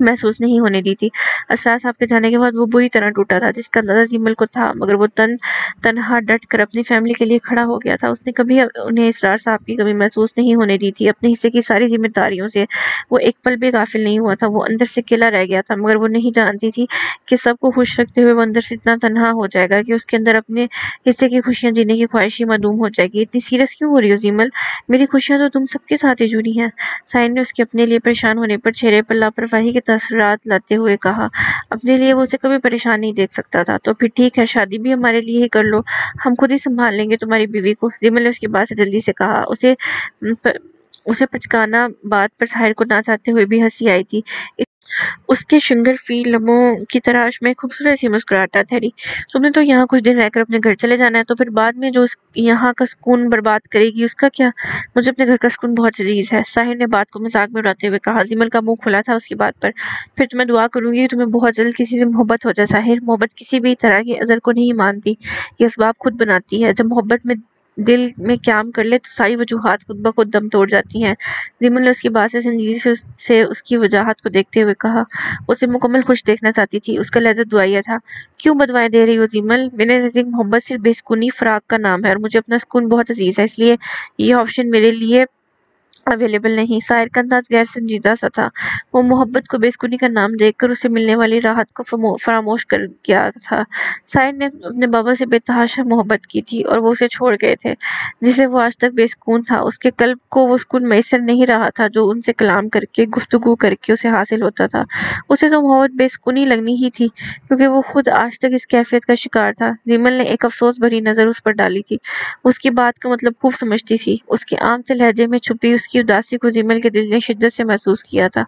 محسوس نہیں ہونے دی تھی۔ اسرار صاحب کے جانے کے بعد وہ بری طرح ٹوٹا تھا، جس کا اندازہ جیمل کو تھا، مگر وہ تنہا ڈٹ کر اپنی فیملی کے لیے کھڑا ہو گیا تھا۔ اس نے کبھی انہیں اسرار صاحب کی کمی محسوس نہیں ہونے دی تھی۔ اپنے حصے کی ساری ذمہ داریوں سے وہ ایک پل بھی غافل نہیں ہوا تھا۔ وہ اندر سے اکیلا رہ گیا تھا، مگر وہ نہیں جانتی تھی کہ سب کو خوش رکھتے ہوئے وہ اندر سے اتنا تنہا ہو جائے گا کہ اس کے اندر اپنے حصے کی خوشیاں جینے کی خواہش ہی معدوم ہو جائے گی۔ اتنی سیریس کیوں ہو رہی ہو جیمل؟ میری خوشیاں تو تم سب کے ساتھ ہی جڑی ہیں، ساحر نے اس کے اپنے لیے پریشان ہونے پر چہرے پر لاپرواہی کے تاثرات لاتے ہوئے کہا۔ اپنے لیے وہ اسے کبھی پریشان نہیں دیکھ سکتا تھا۔ تو پھر ٹھیک ہے، شادی بھی ہمارے لیے ہی کر لو، ہم خود ہی سنبھال لیں گے تمہاری بیوی کو، جیمل نے اس کی بات سے جلدی سے کہا۔ اسے پچکانا بات پر ساحر کو نہ چاہتے ہوئے بھی ہنسی آئی تھی۔ اس کے شنگر لبوں کی تراش میں خوبصورت سی مسکراہٹ ٹھہری۔ تم نے تو یہاں کچھ دن رہ کر اپنے گھر چلے جانا ہے، تو پھر بعد میں جو یہاں کا سکون برباد کرے گی اس کا کیا؟ مجھے اپنے گھر کا سکون بہت عزیز ہے، ساحر نے بات کو مذاق میں اڑاتے ہوئے کہا۔ جیمل کا منہ کھلا تھا اس کی بات پر۔ پھر تو میں دعا کروں گی کہ تمہیں بہت جلد کسی سے محبت ہو جائے ساحر۔ محبت کسی بھی طرح کے عذر کو نہیں مانتی، یہ اسباب خود بناتی ہے۔ جب محبت میں دل میں قیام کر لے تو ساری وجوہات خود بخود دم توڑ جاتی ہیں۔ جیمل نے اس کی بات سے سنجیدگی سے اس کی وجاہت کو دیکھتے ہوئے کہا۔ اسے مکمل خوش دیکھنا چاہتی تھی، اس کا لہجہ دعائیا تھا۔ کیوں بدوائیں دے رہی ہو جیمل؟ میرے نزدیک محبت صرف بے سکونی فراق کا نام ہے، اور مجھے اپنا سکون بہت عزیز ہے، اس لیے یہ آپشن میرے لیے اویلیبل نہیں۔ ساحر کا انداز غیر سنجیدہ سا تھا۔ وہ محبت کو بے سکونی کا نام دیکھ کر اسے ملنے والی راحت کو فراموش کر گیا تھا۔ ساحر نے اپنے بابا سے بے تحاشا محبت کی تھی اور وہ اسے چھوڑ گئے تھے، جسے وہ آج تک بے سکون تھا۔ اس کے قلب کو وہ سکون میسر نہیں رہا تھا جو ان سے کلام کر کے، گفتگو کر کے اسے حاصل ہوتا تھا۔ اسے تو محبت بے سکونی لگنی ہی تھی، کیونکہ وہ خود آج تک اس کیفیت کا شکار تھا۔ جیمل نے ایک افسوس بھری نظر اس پر ڈالی تھی۔ اس کی بات کا مطلب خوب سمجھتی تھی۔ اس کے عام سے لہجے میں چھپی اس کی اداسی کو جیمل کے دل نے شدت سے محسوس کیا تھا۔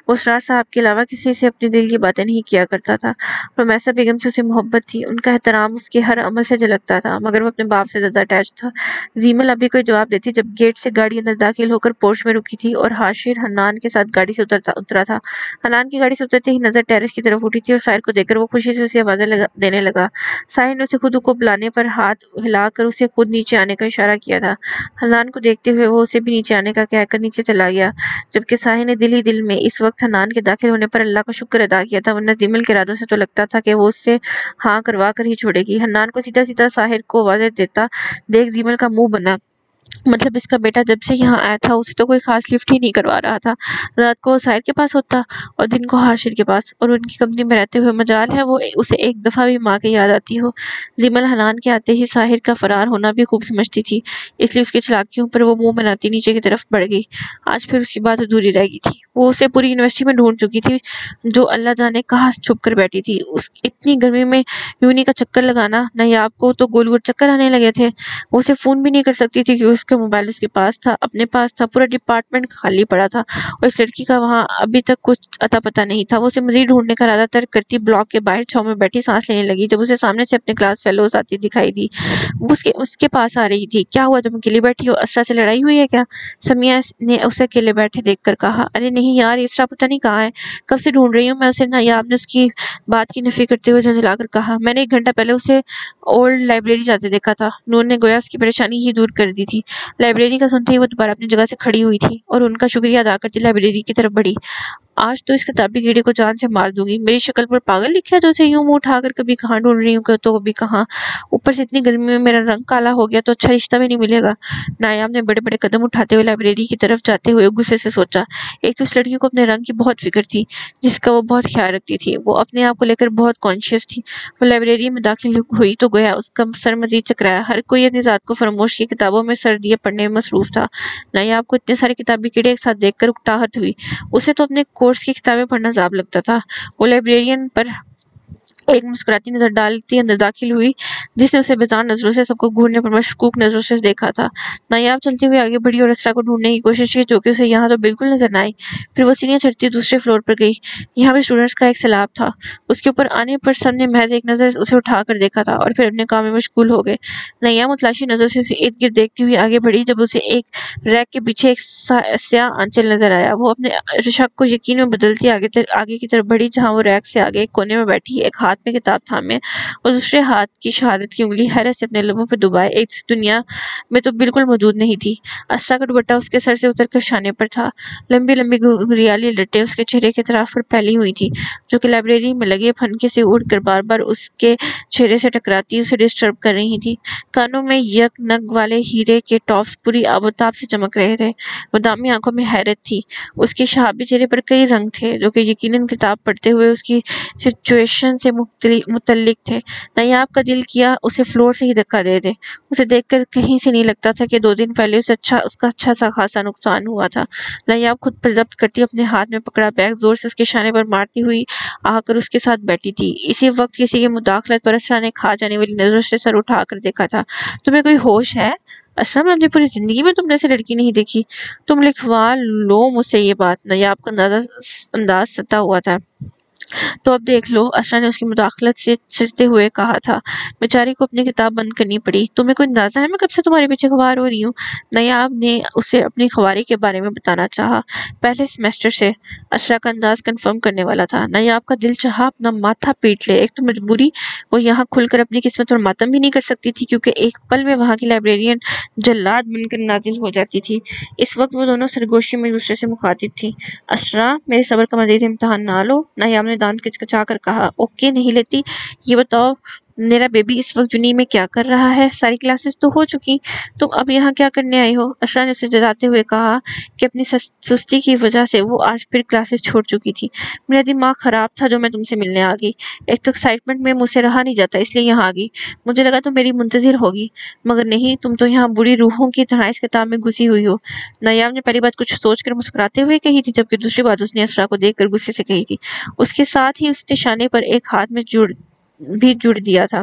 وہ اسرار صاحب کے علاوہ کسی سے اپنے دل کی باتیں نہیں کیا کرتا تھا۔ رومیسا بیگم سے اسے محبت تھی، ان کا احترام اس کے ہر عمل سے جھلکتا تھا، مگر وہ اپنے باپ سے زیادہ اٹیچ تھا۔ جیمل ابھی کوئی جواب دیتی جب گیٹ سے گاڑی اندر داخل ہو کر پورچ میں رکی تھی اور حاشر حنان کے ساتھ گاڑی سے اترا تھا۔ حنان کی گاڑی سے اترتے ہی نظر ٹیرس کی طرف اٹھی تھی اور ساحر کو دیکھ کر وہ خوشی سے اسے آوازیں دینے لگا۔ ساحر نے اسے خود کو بلانے پر ہاتھ ہلا کر اسے خود نیچے آنے کا اشارہ کیا تھا۔ حنان کو دیکھتے ہوئے وہ اسے بھی نیچے آنے کا کہہ کر نیچے چلا گیا، جبکہ ساحر نے دل ہی دل میں اس وقت حنان کے داخل ہونے پر اللہ کا شکر ادا کیا تھا، ورنہ جیمل کے ارادوں سے تو لگتا تھا کہ وہ اس سے ہاں کروا کر ہی چھوڑے گی۔ حنان کو سیدھا سیدھا ساحر کو آوازیں دیتا دیکھ جیمل کا منہ بنا۔ مطلب اس کا بیٹا جب سے یہاں آیا تھا اسے تو کوئی خاص لفٹ ہی نہیں کروا رہا تھا۔ رات کو وہ ساحر کے پاس ہوتا اور دن کو حاشر کے پاس، اور ان کی کمپنی میں رہتے ہوئے مجال ہے وہ اسے ایک دفعہ بھی ماں کی یاد آتی ہو۔ جیمل حنان کے آتے ہی ساحر کا فرار ہونا بھی خوب سمجھتی تھی، اس لیے اس کی چالاکیوں پر وہ منہ بناتی نیچے کی طرف بڑھ گئی۔ آج پھر اس کی بات ادھوری رہ گئی تھی۔ وہ اسے پوری یونیورسٹی میں ڈھونڈ چکی تھی، جو اللہ جانے کہاں چھپ کر بیٹھی تھی۔ اتنی گرمی میں یونی کا چکر لگانا، نایاب کو تو گول گول چکر آنے لگے تھے۔ وہ اسے فون بھی نہیں کر سکتی تھی کہ اس کا موبائل اس کے پاس تھا، اپنے پاس تھا، پورا ڈپارٹمنٹ خالی پڑا تھا اور اس لڑکی کا وہاں ابھی تک کچھ اتا پتہ نہیں تھا۔ وہ اسے مزید ڈھونڈنے کا ارادہ ترک کرتی بلاک کے باہر چھاؤں میں بیٹھی سانس لینے لگی، جب اسے سامنے سے اپنے کلاس فیلوز آتی دکھائی دی۔ وہ اس کے پاس آ رہی تھی۔ کیا ہوا، تم اکیلی بیٹھی ہو؟ اسرا سے لڑائی ہوئی ہے کیا؟ سمیہ نے اسے اکیلے بیٹھے دیکھ کر کہا۔ ارے نہیں یار، اسرا پتہ نہیں کہاں ہے، کب سے ڈھونڈ رہی ہوں میں اسے۔ نایاب نے اس کی بات کی نفی کرتے ہوئے جھنجھلا کر کہا۔ میں نے 1 گھنٹہ پہلے اسے اولڈ لائبریری جاتے دیکھا تھا۔ نور نے گویا اس کی پریشانی ہی دور کر دی تھی۔ لائبریری کا سنتے ہی وہ دوبارہ اپنی جگہ سے کھڑی ہوئی تھی اور ان کا شکریہ ادا کرتی لائبریری کی طرف بڑھی۔ آج تو اس کتابی کیڑے کو جان سے مار دوں گی، میری شکل پر پاگل لکھا ہے جو اسے یوں منہ اٹھا کر کبھی کہاں ڈھونڈ رہی ہوں تو کبھی کہاں، اوپر سے اتنی گرمی میں میرا رنگ کالا ہو گیا تو اچھا رشتہ بھی نہیں ملے گا۔ نایاب نے بڑے بڑے قدم اٹھاتے ہوئے لائبریری کی طرف جاتے ہوئے غصے سے سوچا۔ ایک تو اس لڑکی کو اپنے رنگ کی بہت فکر تھی، جس کا وہ بہت خیال رکھتی تھی، وہ اپنے آپ کو لے کر بہت کانشیس تھی۔ وہ لائبریری میں داخل ہوئی تو گویا اس کا سر مزید چکرایا، ہر کوئی اپنی ذات کو فراموش کی کتابوں میں سر دیے پڑھنے میں مصروف تھا۔ نایاب کو اتنے سارے کتابی کیڑے ایک ساتھ دیکھ کر اکتاہٹ ہوئی۔ اسے تو اپنے کورس کی کتابیں پڑھنا عذاب لگتا تھا۔ وہ لائبریرین پر ایک مسکراتی نظر ڈالتی اندر داخل ہوئی، جس نے اسے بیزار نظروں سے، سب کو گھورنے پر مشکوک نظروں سے دیکھا تھا۔ نایاب چلتے ہوئے آگے بڑھی اور اسرا کو ڈھونڈنے کی کوشش کی، جو کہ اسے یہاں تو بالکل نظر نہ آئی۔ پھر وہ سیڑھیاں چڑھتی دوسرے فلور پر گئی۔ یہاں بھی اسٹوڈنٹس کا ایک سیلاب تھا۔ اس کے اوپر آنے پر سب نے محض ایک نظر اسے اٹھا کر دیکھا تھا اور پھر اپنے کام میں مشغول ہو گئے۔ نایاب متلاشی نظر سے اسے ارد گرد دیکھتی ہوئی آگے بڑھی، جب اسے ایک ریک کے پیچھے ایک سیاہ آنچل نظر آیا۔ وہ اپنے شک کو یقین میں بدلتی آگے کی طرف بڑھی، جہاں وہ ریک سے آگے ایک کونے میں بیٹھی ایک ہاتھ ہاتھ میں کتاب تھامے اور دوسرے ہاتھ کی شہادت کی انگلی حیرت سے اپنے لبوں پہ دبائے ایک دنیا میں تو بالکل موجود نہیں تھی۔ اسرا کا دوپٹہ اس کے سر سے اتر کر شانے پر تھا، لمبی لمبی گھریالی لٹیں اس کے چہرے کے طرف پر پھیلی ہوئی تھی جو کہ لائبریری میں لگے پھنکے سے اڑ کر بار بار اس کے چہرے سے ٹکراتی اسے ڈسٹرب کر رہی تھی۔ کانوں میں یک نگ والے ہیرے کے ٹاپس پوری آبوتاب سے چمک رہے تھے، بادامی آنکھوں میں حیرت تھی، اس کے شہابی چہرے پر کئی رنگ تھے جو کہ یقیناً کتاب پڑھتے ہوئے اس کی سچویشن سے متعلق تھے۔ نیاب کا دل کیا اسے فلور سے ہی دھکا دے دے، اسے دیکھ کر کہیں سے نہیں لگتا تھا کہ 2 دن پہلے اس کا اچھا سا خاصا نقصان ہوا تھا۔ نیاب خود پر ضبط کرتی اپنے ہاتھ میں پکڑا بیگ زور سے اس کے شانے پر مارتی ہوئی آ کر اس کے ساتھ بیٹھی تھی۔ اسی وقت کسی کی مداخلت پر اسرا نے کھا جانے والی نظروں سے سر اٹھا کر دیکھا تھا۔ تمہیں کوئی ہوش ہے؟ اسرا، میں اپنی پوری زندگی میں تم نے ایسی لڑکی نہیں دیکھی، تم لکھوا لو مجھ سے یہ بات۔ نیاب کا انداز ستا ہوا تھا۔ تو اب دیکھ لو، اسرا نے اس کی مداخلت سے چڑھتے ہوئے کہا تھا۔ بیچاری کو اپنی کتاب بند کرنی پڑی۔ تمہیں کوئی اندازہ ہے میں کب سے تمہارے پیچھے خوار ہو رہی ہوں؟ نیاب نے اسے اپنی خواری کے بارے میں بتانا چاہا۔ پہلے سیمسٹر سے۔ اسرا کا انداز کنفرم کرنے والا تھا۔ نیاب کا دل چاہا اپنا ماتھا پیٹ لے، ایک تو مجبوری، وہ یہاں کھل کر اپنی قسمت پر ماتم بھی نہیں کر سکتی تھی کیونکہ ایک پل میں وہاں کی لائبریرین جلاد بن کر نازل ہو جاتی تھی۔ اس وقت وہ دونوں سرگوشی میں ایک دوسرے سے مخاطب تھی۔ اسرا، میرے صبر کا مزید امتحان نہ لو، نیاب نے دانت کچکچا کر کہا۔ اوکے نہیں لیتی۔ یہ بتاؤ میرا بیبی اس وقت جنی میں کیا کر رہا ہے؟ ساری کلاسز تو ہو چکی، تم اب یہاں کیا کرنے آئی ہو؟ اسرا نے اسے جتاتے ہوئے کہا کہ اپنی سستی کی وجہ سے وہ آج پھر کلاسز چھوڑ چکی تھی۔ میرا دماغ خراب تھا جو میں تم سے ملنے آ گئی، ایک تو ایکسائٹمنٹ میں مجھ سے رہا نہیں جاتا اس لیے یہاں آ گئی۔ مجھے لگا تم میری منتظر ہوگی، مگر نہیں، تم تو یہاں بری روحوں کی طرح اس کتاب میں گھسی ہوئی ہو۔ نیاب نے پہلی بات کچھ سوچ کر مسکراتے ہوئے کہی تھی جبکہ دوسری بات اس نے اسرا کو دیکھ کر غصے سے کہی تھی۔ اس کے ساتھ ہی اس نے شانے پر ایک ہاتھ میں جڑ دیا تھا۔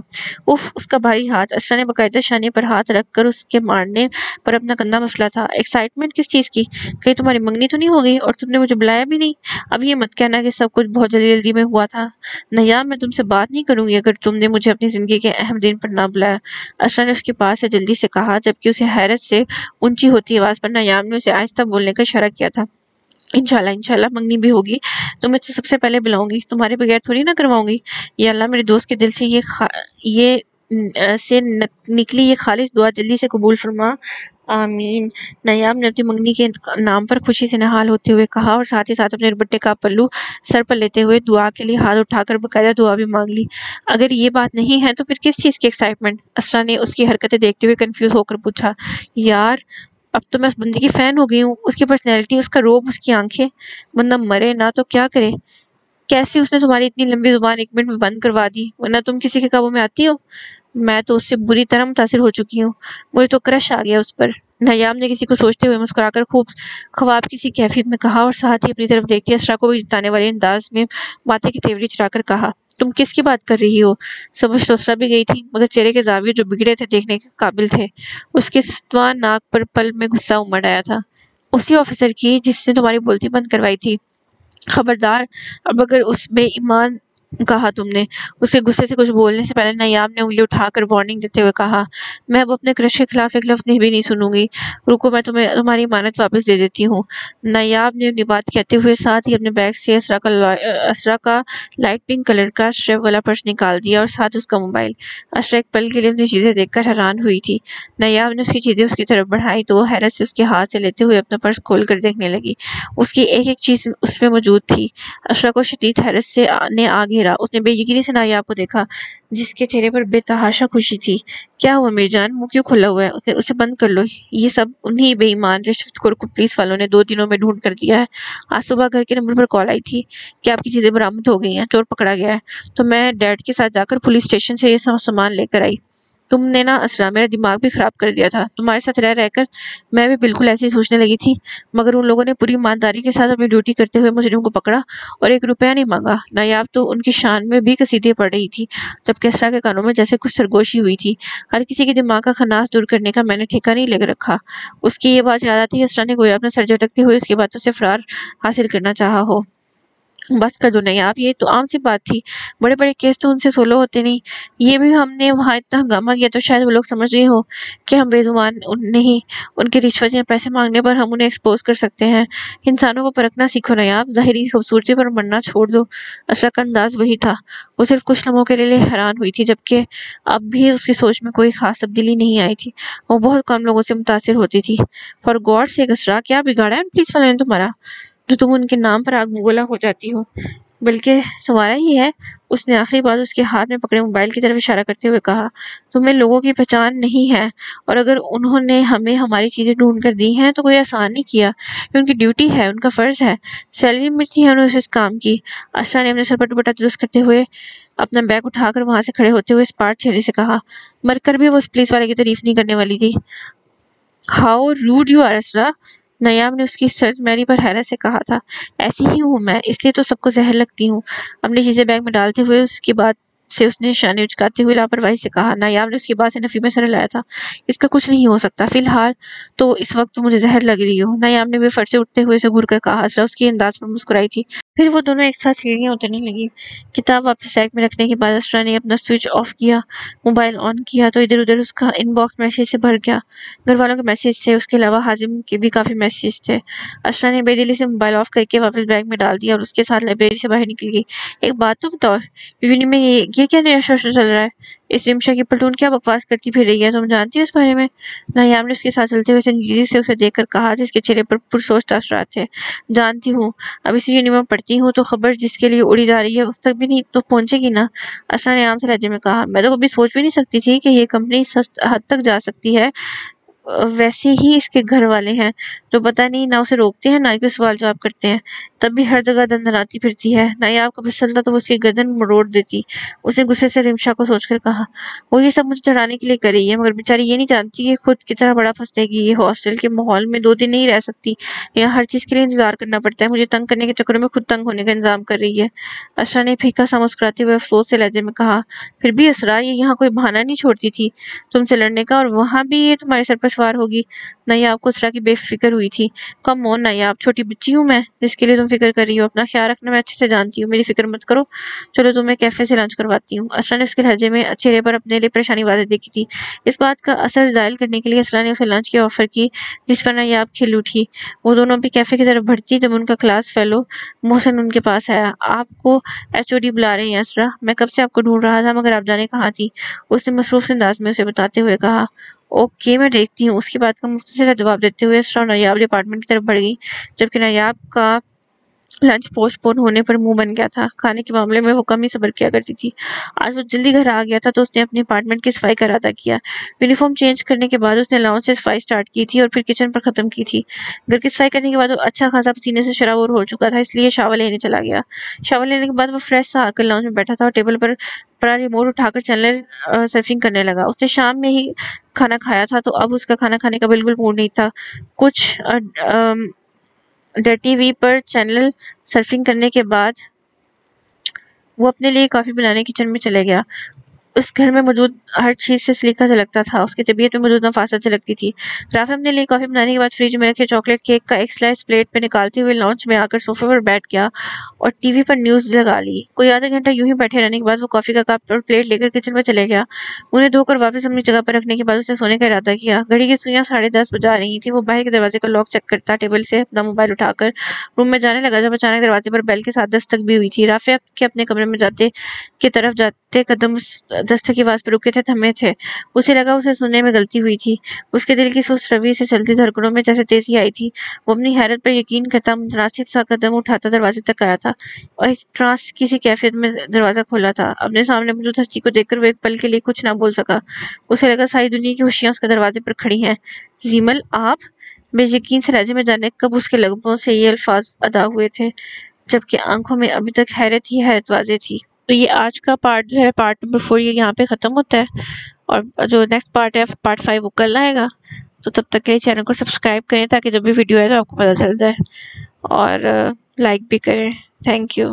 اف، اس کا بھاری ہاتھ! اسرا نے باقاعدہ شانے پر ہاتھ رکھ کر اس کے مارنے پر اپنا کندھا مسلا تھا۔ ایکسائٹمنٹ کس چیز کی؟ کہیں تمہاری منگنی تو نہیں ہو گئی اور تم نے مجھے بلایا بھی نہیں؟ اب یہ مت کہنا کہ سب کچھ بہت جلدی میں ہوا تھا۔ نیاب، میں تم سے بات نہیں کروں گی اگر تم نے مجھے اپنی زندگی کے اہم دن پر نہ بلایا، اسرا نے اس کے پاس سے جلدی سے کہا جبکہ اسے حیرت سے اونچی ہوتی آواز پر نیاب نے اسے آہستہ بولنے کا اشارہ کیا تھا۔ انشاءاللہ منگنی بھی ہوگی تو میں سب سے پہلے بلاؤں گی، تمہارے بغیر تھوڑی نہ کرواؤں گی۔ یا اللہ میرے دوست کے دل سے نکلی یہ خالص دعا جلدی سے قبول فرما، آمین۔ نیاب نے اپنی منگنی کے نام پر خوشی سے نہال ہوتے ہوئے کہا اور ساتھ ہی ساتھ اپنے دوپٹے کا پلو سر پر لیتے ہوئے دعا کے لیے ہاتھ اٹھا کر باقاعدہ دعا بھی مانگ لی۔ اگر یہ بات نہیں ہے تو پھر کس چیز کی ایکسائٹمنٹ؟ اسرا نے اس کی حرکتیں دیکھتے ہوئے کنفیوز ہو کر پوچھا۔ یار، اب تو میں اس بندی کی فین ہو گئی ہوں، اس کی پرسنالٹی، اس کا روب، اس کی آنکھیں، بندہ مرے نہ تو کیا کرے۔ کیسے اس نے تمہاری اتنی لمبی زبان 1 منٹ میں بند کروا دی، ورنہ تم کسی کے قابو میں آتی ہو؟ میں تو اس سے بری طرح متاثر ہو چکی ہوں، مجھے تو کرش آ گیا اس پر۔ نیاب نے کسی کو سوچتے ہوئے مسکرا کر خوب خواب کسی کیفیت میں کہا اور ساتھ ہی اپنی طرف دیکھتی اسرا کو بھی جتانے والے انداز میں ماتھے کی تیوری چڑھا کر کہا۔ تم کس کی بات کر رہی ہو؟ سمجھ تو اسرا بھی گئی تھی مگر چہرے کے زاویے جو بگڑے تھے دیکھنے کے قابل تھے۔ اس کے ستواں ناک پر پل میں غصہ امڑ آیا تھا۔ اسی آفیسر کی جس نے تمہاری بولتی بند کروائی تھی۔ خبردار، اب اگر اس بے ایمان کہا تم نے۔ اس کے غصے سے کچھ بولنے سے پہلے نیاب نے انگلی اٹھا کر وارننگ دیتے ہوئے کہا، میں اب اپنے کرش کے خلاف ایک لفظ بھی نہیں سنوں گی۔ رکو، میں تمہاری امانت واپس دے دیتی ہوں۔ نیاب نے اپنی بات کہتے ہوئے ساتھ ہی اپنے بیگ سے اسرا کا لائٹ پنک کلر کا اسٹریپ والا پرس نکال دیا اور ساتھ اس کا موبائل۔ اسرا ایک پل کے لیے اپنی چیزیں دیکھ کر حیران ہوئی تھی۔ نیاب نے اس کی چیزیں اس کی طرف بڑھائی تو وہ حیرت سے اس کے ہاتھ سے لیتے ہوئے اپنا پرس کھول کر دیکھنے لگی۔ اس کی ایک ایک چیز اس میں موجود تھی۔ اسرا کو شدید حیرت سے نے آ گھیرا۔ اس نے بے یقینی سے نیاب کو دیکھا جس کے چہرے پر بے تحاشا خوشی تھی۔ کیا ہوا میری جان، منہ کیوں کھلا ہوا ہے؟ اسے بند کر لو، یہ سب انہی بے ایمان رشوت خور کو پولیس والوں نے 2 دنوں میں ڈھونڈ کر دیا ہے۔ آج صبح گھر کے نمبر پر کال آئی تھی کہ آپ کی چیزیں برآمد ہو گئی ہیں، چور پکڑا گیا ہے، تو میں ڈیڈ کے ساتھ جا کر پولیس اسٹیشن سے یہ سامان لے کر آئی۔ تم نے نا اسرا میرا دماغ بھی خراب کر دیا تھا، تمہارے ساتھ رہ کر میں بھی بالکل ایسے ہی سوچنے لگی تھی، مگر ان لوگوں نے پوری ایمانداری کے ساتھ اپنی ڈیوٹی کرتے ہوئے مجرم کو پکڑا اور 1 روپیہ نہیں مانگا۔ نیاب تو ان کی شان میں بھی قصیدے پڑھ رہی تھی جبکہ اسرا کے کانوں میں جیسے کچھ سرگوشی ہوئی تھی۔ ہر کسی کے دماغ کا خناس دور کرنے کا میں نے ٹھیکہ نہیں لے رکھا۔ اس کی یہ بات یاد آتی ہے اسرا نے گویا اپنا سر جھٹکتے ہوئے اس کی باتوں سے فرار حاصل کرنا چاہا ہو۔ بس کر دو نایاب، یہ تو عام سی بات تھی، بڑے بڑے کیس تو ان سے سولو ہوتے نہیں۔ یہ بھی ہم نے وہاں اتنا ہنگامہ کیا تو شاید وہ لوگ سمجھ رہے ہو کہ ہم بے زبان نہیں، ان کی رشوت یا پیسے مانگنے پر ہم انہیں ایکسپوز کر سکتے ہیں۔ انسانوں کو پرکھنا سیکھو نایاب، ظاہری خوبصورتی پر مرنا چھوڑ دو۔ اسرا کا انداز وہی تھا، وہ صرف کچھ لمحوں کے لیے حیران ہوئی تھی، جبکہ اب بھی اس کی سوچ میں کوئی خاص تبدیلی نہیں آئی تھی۔ وہ بہت کم لوگوں سے متاثر ہوتی تھی۔ فار گاڈ سیک اسرا، کیا بگاڑا ہے پولیس والوں نے تمہارا جو تم ان کے نام پر آگ بگولا ہو جاتی ہو؟ بلکہ سنوارا ہی ہے۔ اس نے آخری بات اس کے ہاتھ میں پکڑے موبائل کی طرف اشارہ کرتے ہوئے کہا، تمہیں لوگوں کی پہچان نہیں ہے، اور اگر انہوں نے ہمیں ہماری چیزیں ڈھونڈ کر دی ہیں تو کوئی احسان نہیں کیا، یہ ان کی ڈیوٹی ہے، ان کا فرض ہے، سیلری ملتی ہے انہیں اس کام کی۔ اسرا نے اپنے سر پر دوپٹہ درست کرتے ہوئے اپنا بیگ اٹھا کر وہاں سے کھڑے ہوتے ہوئے اسپاٹ چہرے سے کہا، مر کر بھی وہ اس پولیس والے کی تعریف نہیں کرنے والی تھی۔ ہاؤ روڈ یو آر اسرا، نیاب نے اس کی سرد میری پر حیرت سے کہا تھا۔ ایسی ہی ہوں میں، اس لیے تو سب کو زہر لگتی ہوں۔ اپنی چیزیں بیگ میں ڈالتے ہوئے اس کی بات سے اس نے شانے اچکاتے ہوئے لاپرواہی سے کہا۔ نیاب نے اس کی بات سے نفی میں سر ہلایا تھا۔ اس کا کچھ نہیں ہو سکتا، فی الحال تو اس وقت تو مجھے زہر لگ رہی ہو۔ نیاب نے بھی فرش سے اٹھتے ہوئے اسے گھور کر کہا۔ اسرا اس کی انداز پر مسکرائی تھی۔ پھر وہ دونوں ایک ساتھ سیڑھیاں اترنے لگی۔ کتاب واپس ریک میں رکھنے کے بعد اسرا نے اپنا سوئچ آف کیا، موبائل آن کیا تو ادھر ادھر اس کا ان باکس میسج سے بھر گیا۔ گھر والوں کے میسج تھے، اس کے علاوہ حازم کے بھی کافی میسج تھے۔ اسرا نے بے دلی سے موبائل آف کر کے واپس بیگ میں ڈال دیا اور اس کے ساتھ لائبریری سے باہر نکل گئی۔ ایک بات تو بتاؤ، یونی میں یہ کیا نیا شو چل رہا ہے؟ اس رمشا کی پلٹون کیا بکواس کرتی پھر رہی ہے، تم جانتی ہو اس بارے میں؟ نیاب نے اس کے ساتھ چلتے ہوئے سنجیدگی سے اسے دیکھ کر کہا، جس کے چہرے پر پرسوچ تاثرات تھے۔ جانتی ہوں، اب اسی یونی میں پڑھتی ہوں، تو خبر جس کے لیے اڑی جا رہی ہے اس تک بھی نہیں تو پہنچے گی نا؟ اسرا نے عام سے لہجے میں کہا، میں تو کبھی سوچ بھی نہیں سکتی تھی کہ یہ کمپنی اس حد تک جا سکتی ہے۔ ویسے ہی اس کے گھر والے ہیں جو پتہ نہیں نہ اسے روکتے ہیں نہ کوئی سوال جواب کرتے ہیں، تب بھی ہر جگہ دندناتی پھرتی ہے۔ نیاب کا بس چلتا تو وہ اس کی گردن مروڑ دیتی۔ اس نے غصے سے رمشا کو سوچ کر کہا، وہ یہ سب مجھے چڑھانے کے لیے کر رہی ہے، مگر بیچاری یہ نہیں جانتی کہ خود کتنا بڑا پھنسے گی۔ یہ ہاسٹل کے ماحول میں 2 دن نہیں رہ سکتی، یہاں ہر چیز کے لیے انتظار کرنا پڑتا ہے، مجھے تنگ کرنے کے چکر میں خود تنگ ہونے کا انتظام کر رہی ہے۔ اسرا نے پھیکا سا مسکراتے ہوئے افسوس سے لہجے میں کہا، پھر بھی اسرا، یہ یہاں کوئی بہانہ نہیں چھوڑتی تھی تم سے لڑنے کا، اور وہاں بھی یہ تمہارے سر پر سوار ہوگی۔ نیاب کو اسرا کی بے فکر ہوئی تھی۔ کم آن نیاب، چھوٹی بچی ہوں میں جس کے لیے تم فکر کر رہی ہو، اپنا خیال رکھنا میں اچھے سے جانتی ہوں، میری فکر مت کرو، چلو تمہیں کیفے سے لنچ کرواتی ہوں۔ اسرا نے اس کے لہجے میں چہرے پر اپنے لیے پریشانی واضح دیکھی تھی۔ اس بات کا اثر زائل کرنے کے لیے اسرا نے اسے لنچ کی آفر کی، جس پر نیاب کھل اٹھی۔ وہ دونوں بھی کیفے کی طرف بڑھتی جب ان کا کلاس فیلو محسن ان کے پاس آیا۔ آپ کو ایچ او ڈی بلا رہے ہیں اسرا، میں کب سے آپ کو ڈھونڈ رہا تھا، مگر آپ جانے کہاں تھی، اس نے مصروف انداز میں اسے بتاتے ہوئے کہا۔ اوکے، میں دیکھتی ہوں۔ اس کی بات کا مختصر جواب دیتے ہوئے اسرا اور نیاب اپارٹمنٹ کی طرف بڑھ گئی، جبکہ نیاب کا لنچ پوسٹ پون ہونے پر منہ بن گیا تھا۔ کھانے کے معاملے میں وہ کم ہی صبر کیا کرتی تھی۔ آج وہ جلدی گھر آ گیا تھا تو اس نے اپنے اپارٹمنٹ کی صفائی کا ارادہ کیا۔ یونیفارم چینج کرنے کے بعد اس نے لاؤنج سے صفائی سٹارٹ کی تھی اور پھر کچن پر ختم کی تھی۔ گھر کی صفائی کرنے کے بعد وہ اچھا خاصا پسینے سے شرابور ہو چکا تھا، اس لیے شاور لینے چلا گیا۔ شاور لینے کے بعد وہ فریش سا آ کر لاؤنج میں بیٹھا تھا اور ٹیبل پر پڑا ریموٹ اٹھا کر چینل سرفنگ کرنے لگا۔ اس نے شام میں ہی کھانا کھایا تھا تو اب اس کا کھانا کھانے کا بالکل موڈ نہیں تھا۔ کچھ ٹی وی پر چینل سرفنگ کرنے کے بعد وہ اپنے لیے کافی بنانے کچن میں چلے گیا۔ اس گھر میں موجود ہر چیز سے سلیقہ جھلکتا تھا، اس کی طبیعت میں موجود نفاست جھلکتی تھی۔ رافع اپنے لیے کافی بنانے کے بعد فریج میں رکھے چاکلیٹ کیک کا ایک سلائس پلیٹ پہ نکالتے ہوئے لانچ میں آ کر صوفے پر بیٹھ گیا اور ٹی وی پر نیوز لگا لی۔ کوئی آدھا گھنٹہ یوں ہی بیٹھے رہنے کے بعد وہ کافی کا کپ اور پلیٹ لے کر کچن میں چلے گیا۔ انہیں دھو کر واپس اپنی جگہ پر رکھنے کے بعد اس نے سونے کا ارادہ کیا۔ گھڑی کی سوئیاں 10:30 بجا رہی تھیں۔ وہ باہر کے دروازے کا لاک چیک کرتا ٹیبل سے اپنا موبائل اٹھا کر روم میں جانے لگا جب اچانک دروازے پر بیل کے ساتھ دستک بھی ہوئی تھی۔ رافع کے اپنے کمرے میں جاتے قدم دستک کی آواز پر رکے تھے، تھمے تھے۔ اسے لگا اسے سننے میں غلطی ہوئی تھی۔ اس کے دل کی سست روی سے چلتی دھڑکنوں میں جیسے تیزی آئی تھی۔ وہ اپنی حیرت پر یقین کرتا متناسب سا قدم اٹھاتا دروازے تک آیا تھا اور ایک ٹرانس کی سی کیفیت میں دروازہ کھولا تھا۔ اپنے سامنے موجود ہستی کو دیکھ کر وہ ایک پل کے لیے کچھ نہ بول سکا۔ اسے لگا ساری دنیا کی خوشیاں اس کے دروازے پر کھڑی ہیں۔ زیمل، آپ؟ بے یقین سے لہجے میں جانے کب اس کے لبوں سے یہ الفاظ ادا ہوئے تھے، جبکہ آنکھوں میں ابھی تک حیرت ہی حیرت واضح تھی۔ تو یہ آج کا پارٹ جو ہے، پارٹ نمبر 4، یہ یہاں پہ ختم ہوتا ہے، اور جو نیکسٹ پارٹ ہے پارٹ 5 وہ کل آئے گا۔ تو تب تک کے لیے چینل کو سبسکرائب کریں تاکہ جب بھی ویڈیو آئے تو آپ کو پتہ چل جائے، اور لائک بھی کریں۔ Thank you.